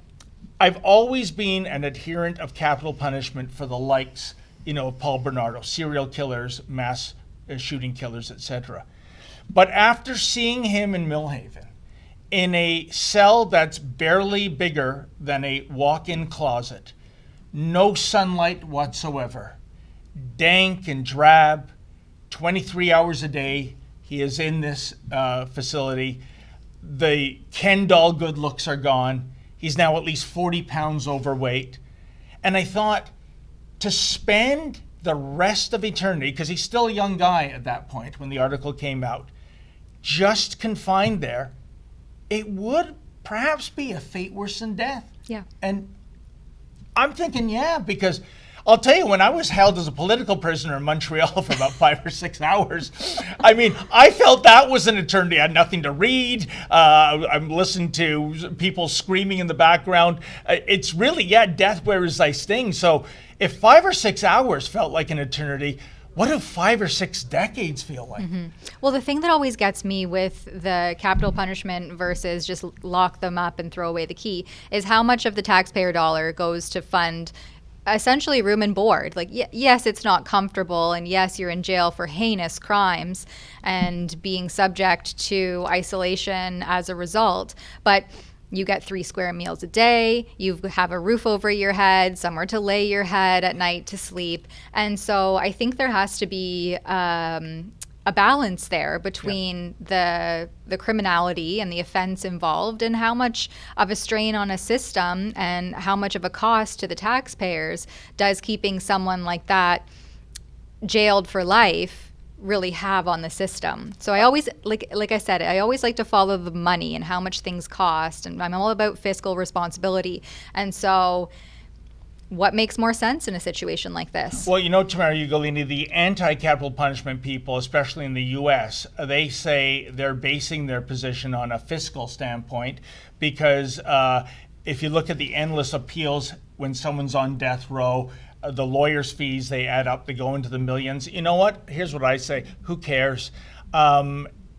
I've always been an adherent of capital punishment for the likes, of Paul Bernardo, serial killers, mass shooting killers, etc. But after seeing him in Millhaven, in a cell that's barely bigger than a walk-in closet, no sunlight whatsoever, dank and drab, 23 hours a day, he is in this facility. The Ken doll good looks are gone. He's now at least 40 pounds overweight. And I thought, to spend the rest of eternity, because he's still a young guy at that point when the article came out, just confined there, it would perhaps be a fate worse than death. Yeah. And I'm thinking, yeah, because I'll tell you, when I was held as a political prisoner in Montreal for about 5 or 6 hours, I mean, I felt that was an eternity. I had nothing to read. I'm listening to people screaming in the background. It's really, death wears thy sting. So if 5 or 6 hours felt like an eternity, what do 5 or 6 decades feel like? Mm-hmm. Well, the thing that always gets me with the capital punishment versus just lock them up and throw away the key is how much of the taxpayer dollar goes to fund essentially room and board. Like, yes, it's not comfortable, and yes, you're in jail for heinous crimes and being subject to isolation as a result, but you get 3 square meals a day, you have a roof over your head, somewhere to lay your head at night to sleep. And so I think there has to be a balance there between the criminality and the offense involved, and how much of a strain on a system and how much of a cost to the taxpayers does keeping someone like that jailed for life really have on the system. So I always, like I said, I always like to follow the money and how much things cost, and I'm all about fiscal responsibility. And so what makes more sense in a situation like this? Well, Tamara Ugolini, the anti-capital punishment people, especially in the U.S., they say they're basing their position on a fiscal standpoint, because if you look at the endless appeals when someone's on death row, the lawyers' fees, they add up, they go into the millions. You know what? Here's what I say. Who cares?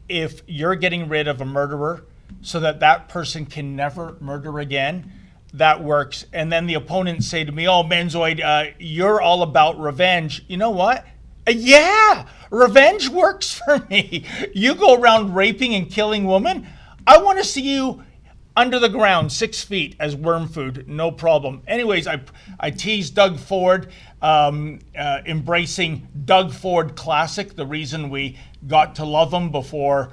If you're getting rid of a murderer so that person can never murder again, that works. And then the opponents say to me, oh, Menzoid, you're all about revenge. You know what? Yeah, revenge works for me. You go around raping and killing women, I want to see you under the ground, 6 feet as worm food, no problem. Anyways, I teased Doug Ford, embracing Doug Ford classic, the reason we got to love him before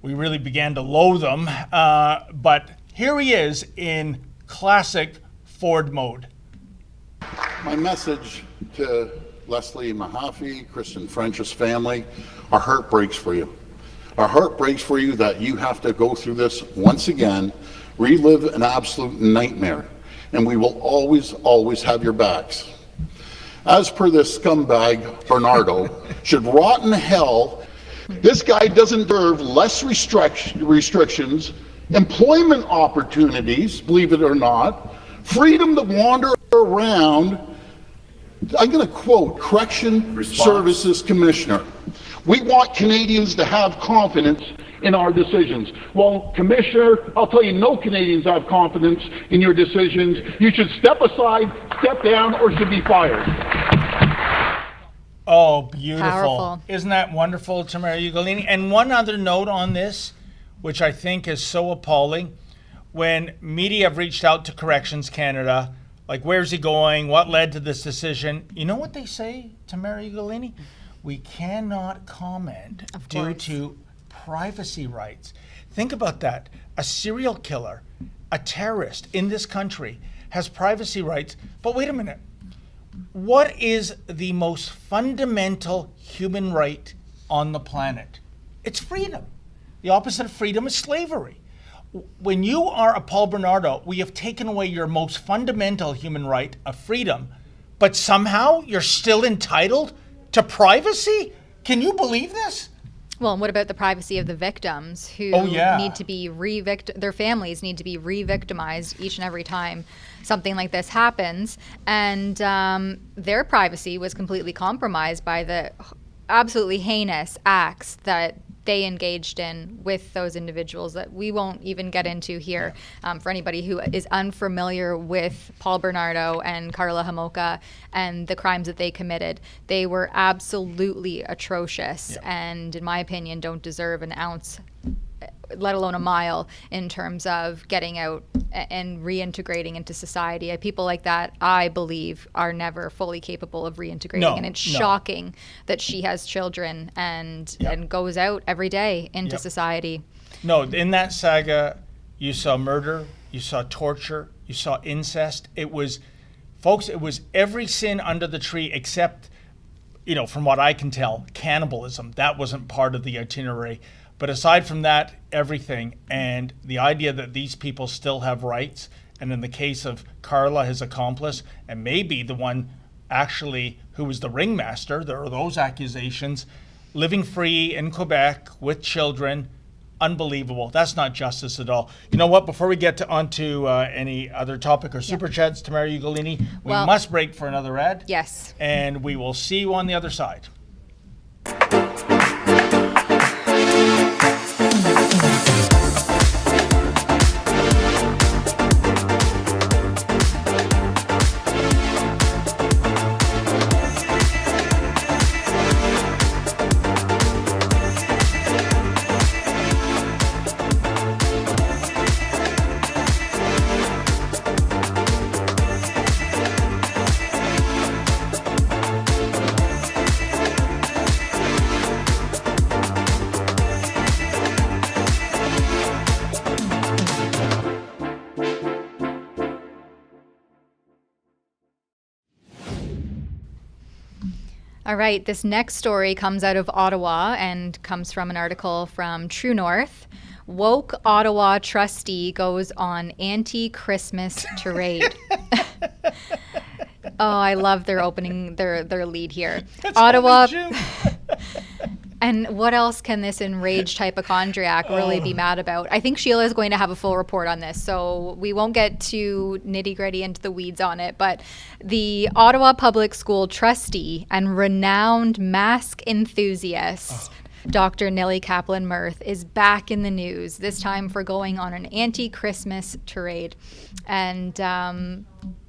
we really began to loathe him. But here he is in classic Ford mode. My message to Leslie Mahaffey, Kristen French's family, our heart breaks for you. Our heart breaks for you that you have to go through this once again, relive an absolute nightmare, and we will always, always have your backs. As per this scumbag, Bernardo, should rot in hell. This guy doesn't deserve less restrictions, employment opportunities, believe it or not, freedom to wander around. I'm going to quote Correction Services Commissioner. We want Canadians to have confidence in our decisions. Well, Commissioner, I'll tell you, no Canadians have confidence in your decisions. You should step aside, step down, or should be fired. Oh, beautiful. Powerful. Isn't that wonderful, Tamara Ugolini? And one other note on this, which I think is so appalling, when media have reached out to Corrections Canada, like, where's he going? What led to this decision? You know what they say, Tamara Ugolini? We cannot comment due to privacy rights. Think about that. A serial killer, a terrorist in this country has privacy rights. But wait a minute. What is the most fundamental human right on the planet? It's freedom. The opposite of freedom is slavery. When you are a Paul Bernardo, we have taken away your most fundamental human right of freedom, but somehow you're still entitled to privacy? Can you believe this? Well, and what about the privacy of the victims who need to be their families need to be re-victimized each and every time something like this happens, and their privacy was completely compromised by the absolutely heinous acts that they engaged in with those individuals that we won't even get into here. For anybody who is unfamiliar with Paul Bernardo and Karla Homolka and the crimes that they committed, they were absolutely atrocious and, in my opinion, don't deserve an ounce, let alone a mile, in terms of getting out and reintegrating into society. People like that, I believe, are never fully capable of reintegrating. And it's shocking that she has children and goes out every day into society. No, in that saga, you saw murder, you saw torture, you saw incest. It was, folks, it was every sin under the tree except, you know, from what I can tell, cannibalism. That wasn't part of the itinerary. But aside from that, everything. And the idea that these people still have rights, and in the case of Karla, his accomplice, and maybe the one actually who was the ringmaster, there are those accusations, living free in Quebec with children, unbelievable. That's not justice at all. You know what? Before we get onto any other topic or super chats, Tamara Ugolini, we must break for another ad. Yes. And we will see you on the other side. All right, this next story comes out of Ottawa and comes from an article from True North. Woke Ottawa trustee goes on anti-Christmas tirade. Oh, I love their opening, their lead here. That's Ottawa. And what else can this enraged hypochondriac really be mad about? I think Sheila is going to have a full report on this, so we won't get too nitty-gritty into the weeds on it. But the Ottawa Public School trustee and renowned mask enthusiast, Dr. Nili Kaplan-Myrth, is back in the news, this time for going on an anti-Christmas tirade. And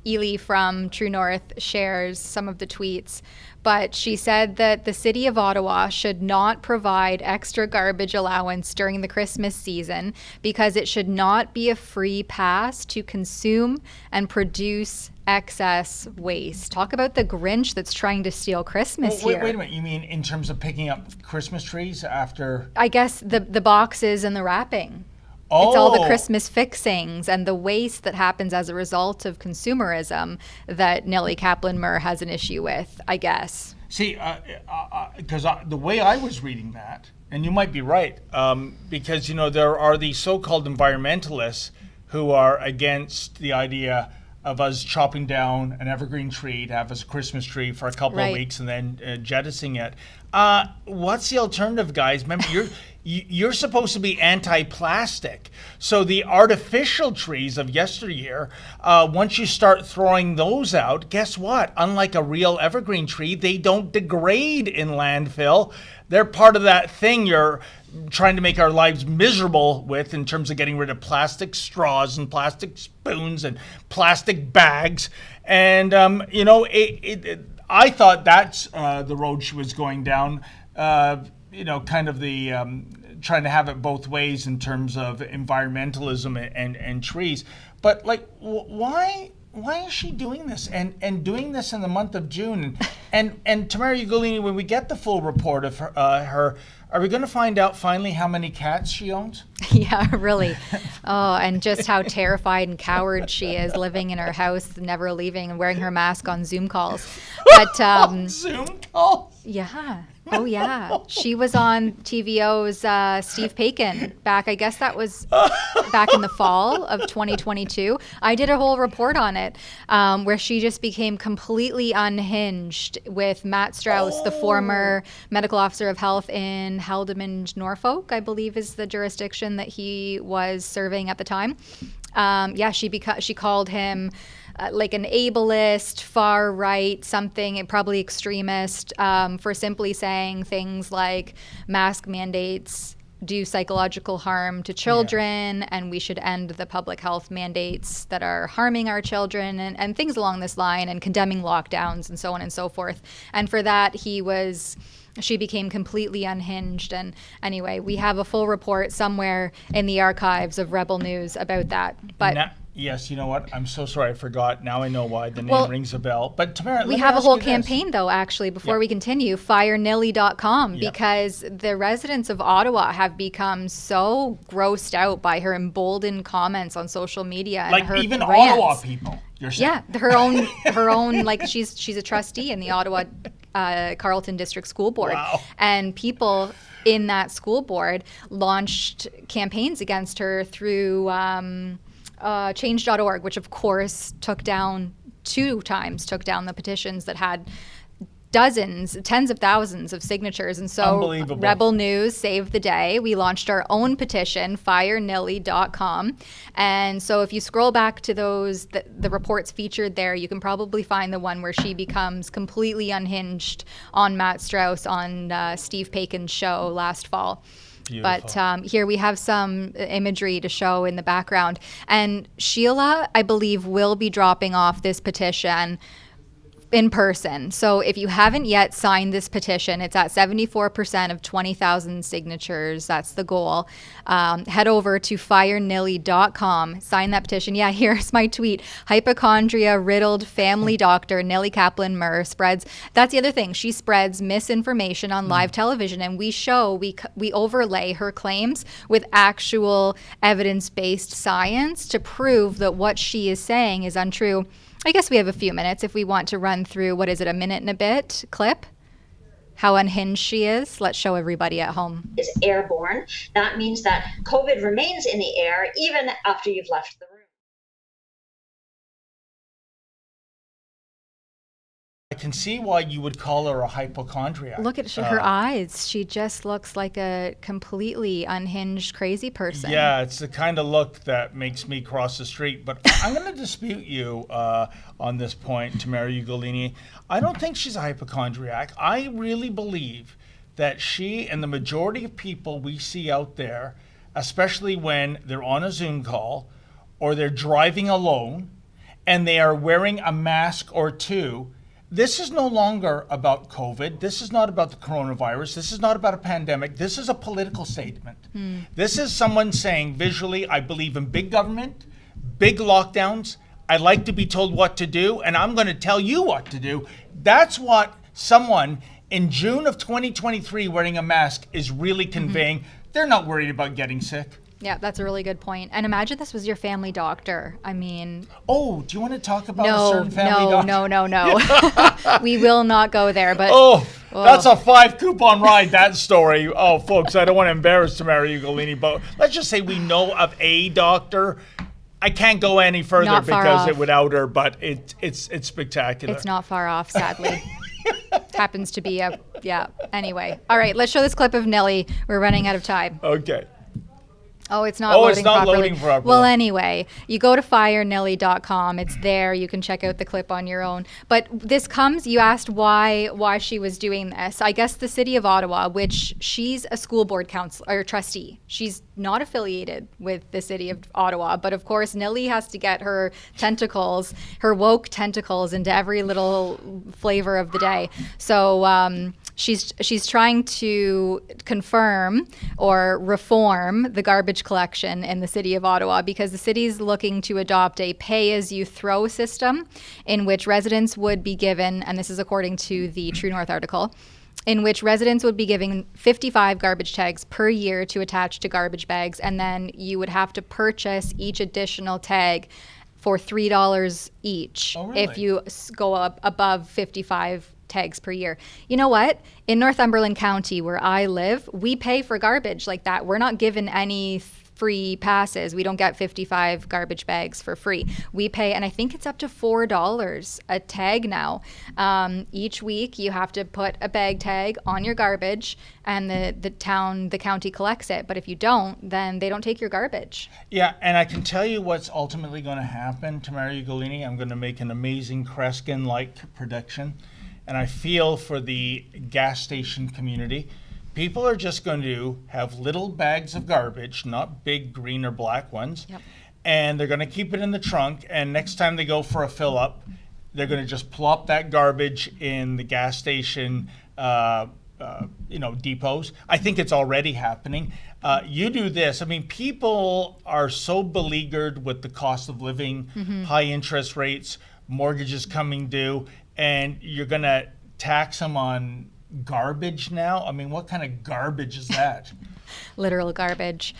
Ely from True North shares some of the tweets. But she said that the city of Ottawa should not provide extra garbage allowance during the Christmas season because it should not be a free pass to consume and produce excess waste. Talk about the Grinch that's trying to steal Christmas here. Wait a minute. You mean in terms of picking up Christmas trees after? I guess the boxes and the wrapping. It's all the Christmas fixings and the waste that happens as a result of consumerism that Nili Kaplan-Myrth has an issue with, I guess. See, because the way I was reading that, and you might be right, because, you know, there are these so-called environmentalists who are against the idea of us chopping down an evergreen tree to have as a Christmas tree for a couple of weeks and then jettisoning it. What's the alternative, guys? Remember, you're supposed to be anti-plastic. So the artificial trees of yesteryear, once you start throwing those out, guess what? Unlike a real evergreen tree, they don't degrade in landfill. They're part of that thing you're trying to make our lives miserable with in terms of getting rid of plastic straws and plastic spoons and plastic bags. And, I thought that's the road she was going down. Kind of the trying to have it both ways in terms of environmentalism and trees. But like, why is she doing this and doing this in the month of June? And Tamara Ugolini, when we get the full report of her, are we going to find out finally how many cats she owns? Yeah, really. Oh, and just how terrified and coward she is, living in her house, never leaving, and wearing her mask on Zoom calls. But Zoom calls? Yeah. Oh, yeah. She was on TVO's Steve Paikin back, I guess that was back in the fall of 2022. I did a whole report on it where she just became completely unhinged with Matt Strauss, the former medical officer of health in Haldimand, Norfolk, I believe is the jurisdiction that he was serving at the time. She called him like an ableist, far right, something, probably extremist, for simply saying things like mask mandates do psychological harm to children, and we should end the public health mandates that are harming our children, and things along this line, and condemning lockdowns and so on and so forth. And for that, she became completely unhinged. And anyway, we have a full report somewhere in the archives of Rebel News about that. But yes, you know what? I'm so sorry, I forgot. Now I know why the name rings a bell. But Tamara, we have a whole campaign, though, actually, before we continue, firenili.com, because the residents of Ottawa have become so grossed out by her emboldened comments on social media. And like her even rants. Ottawa people, you're saying? Yeah, her own, like she's a trustee in the Ottawa Carleton District School Board. Wow. And people in that school board launched campaigns against her through change.org, which of course took down the petitions that had dozens, tens of thousands of signatures. And so Rebel News saved the day. We launched our own petition, firenili.com. And so if you scroll back to those, the reports featured there, you can probably find the one where she becomes completely unhinged on Matt Strauss on Steve Paikin's show last fall. Beautiful. But here we have some imagery to show in the background. And Sheila, I believe, will be dropping off this petition in person. So if you haven't yet signed this petition, it's at 74% of 20,000 signatures. That's the goal. Head over to firenili.com, sign that petition. Yeah, here's my tweet. Hypochondria-riddled family doctor Nili Kaplan-Myrth spreads. That's the other thing. She spreads misinformation on live television, and we overlay her claims with actual evidence-based science to prove that what she is saying is untrue. I guess we have a few minutes if we want to run through, what is it, a minute and a bit clip? How unhinged she is. Let's show everybody at home. Is airborne. That means that COVID remains in the air even after you've left the room. I can see why you would call her a hypochondriac. Look at her eyes. She just looks like a completely unhinged, crazy person. Yeah, it's the kind of look that makes me cross the street. But I'm going to dispute you on this point, Tamara Ugolini. I don't think she's a hypochondriac. I really believe that she and the majority of people we see out there, especially when they're on a Zoom call or they're driving alone and they are wearing a mask or two, this is no longer about COVID. This is not about the coronavirus. This is not about a pandemic. This is a political statement. This is someone saying visually, I believe in big government, big lockdowns. I like to be told what to do, and I'm going to tell you what to do. That's what someone in June of 2023 wearing a mask is really conveying. They're not worried about getting sick. Yeah, that's a really good point. And imagine this was your family doctor. I mean... Oh, do you want to talk about a certain family doctor? No. We will not go there, but... That's a 5 coupon ride, that story. Oh, folks, I don't want to embarrass Tamara Ugolini, but let's just say we know of a doctor. I can't go any further because it would out her, but it's spectacular. It's not far off, sadly. happens to be anyway. All right, let's show this clip of Nili. We're running out of time. Okay. Oh, it's not loading properly. Loading properly. Well, anyway, you go to firenili.com. It's there. You can check out the clip on your own. But this comes, you asked why she was doing this. I guess the city of Ottawa, which she's a school board council or trustee. She's not affiliated with the city of Ottawa, but of course Nili has to get her tentacles, her woke tentacles into every little flavor of the day. So she's trying to confirm or reform the garbage collection in the city of Ottawa because the city's looking to adopt a pay-as-you-throw system in which residents would be given, and this is according to the True North article, in which residents would be given 55 garbage tags per year to attach to garbage bags, and then you would have to purchase each additional tag for $3 each if you go up above 55 tags per year. You know what? In Northumberland County, where I live, we pay for garbage like that. We're not given any free passes. We don't get 55 garbage bags for free. We pay, and I think it's up to $4 a tag now. Each week you have to put a bag tag on your garbage and the county collects it. But if you don't, then they don't take your garbage. Yeah, and I can tell you what's ultimately going to happen, Tamara Ugolini. I'm going to make an amazing Kreskin-like prediction. And I feel for the gas station community. People are just going to have little bags of garbage, not big green or black ones, and they're going to keep it in the trunk. And next time they go for a fill up, they're going to just plop that garbage in the gas station, depots. I think it's already happening. You do this. I mean, people are so beleaguered with the cost of living, high interest rates, mortgages coming due, and you're going to tax them on garbage now? I mean, what kind of garbage is that? Literal garbage.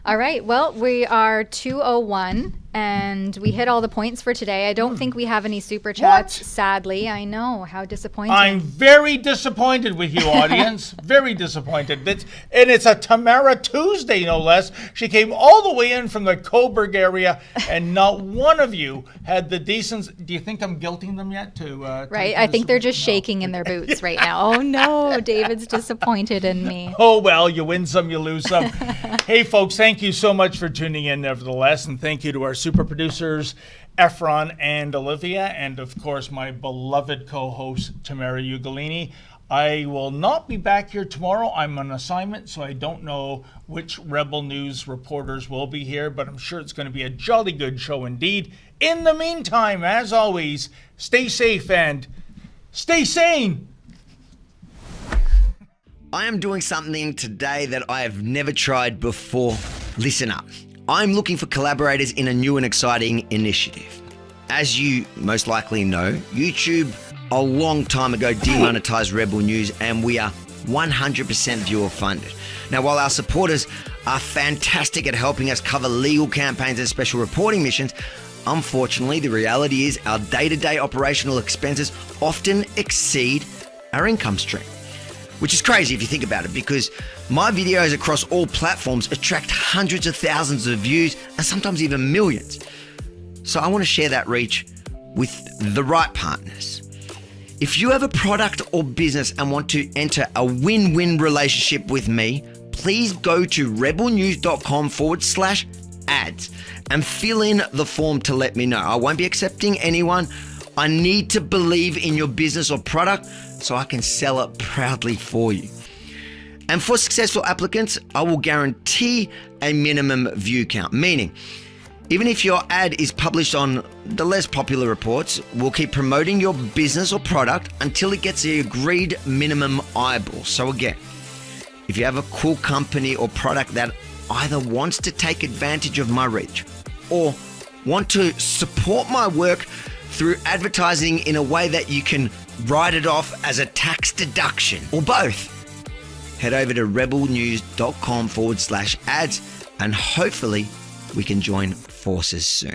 All right. Well, we are 2:01 and we hit all the points for today. I don't think we have any super chats, sadly. I know. How disappointing. I'm very disappointed with you, audience. Very disappointed. And it's a Tamara Tuesday, no less. She came all the way in from the Coburg area, and not one of you had the decency. Do you think I'm guilting them yet? Right. I think they're just shaking in their boots right now. Oh, no. David's disappointed in me. Oh, well, you win some, you lose some. Hey, folks, thank you so much for tuning in, nevertheless, and thank you to our super producers, Efron and Olivia, and of course, my beloved co-host, Tamara Ugolini. I will not be back here tomorrow. I'm on assignment, so I don't know which Rebel News reporters will be here, but I'm sure it's going to be a jolly good show indeed. In the meantime, as always, stay safe and stay sane. I am doing something today that I have never tried before. Listen up. I'm looking for collaborators in a new and exciting initiative. As you most likely know, YouTube a long time ago demonetized Rebel News, and we are 100% viewer funded. Now, while our supporters are fantastic at helping us cover legal campaigns and special reporting missions, unfortunately, the reality is our day-to-day operational expenses often exceed our income stream. Which is crazy if you think about it, because my videos across all platforms attract hundreds of thousands of views and sometimes even millions. So I want to share that reach with the right partners. If you have a product or business and want to enter a win-win relationship with me, please go to rebelnews.com/ads and fill in the form to let me know. I won't be accepting anyone. I need to believe in your business or product so I can sell it proudly for you. And for successful applicants, I will guarantee a minimum view count, meaning even if your ad is published on the less popular reports, we'll keep promoting your business or product until it gets the agreed minimum eyeballs. So again, if you have a cool company or product that either wants to take advantage of my reach or want to support my work through advertising in a way that you can write it off as a tax deduction, or both, head over to rebelnews.com/ads and hopefully we can join forces soon.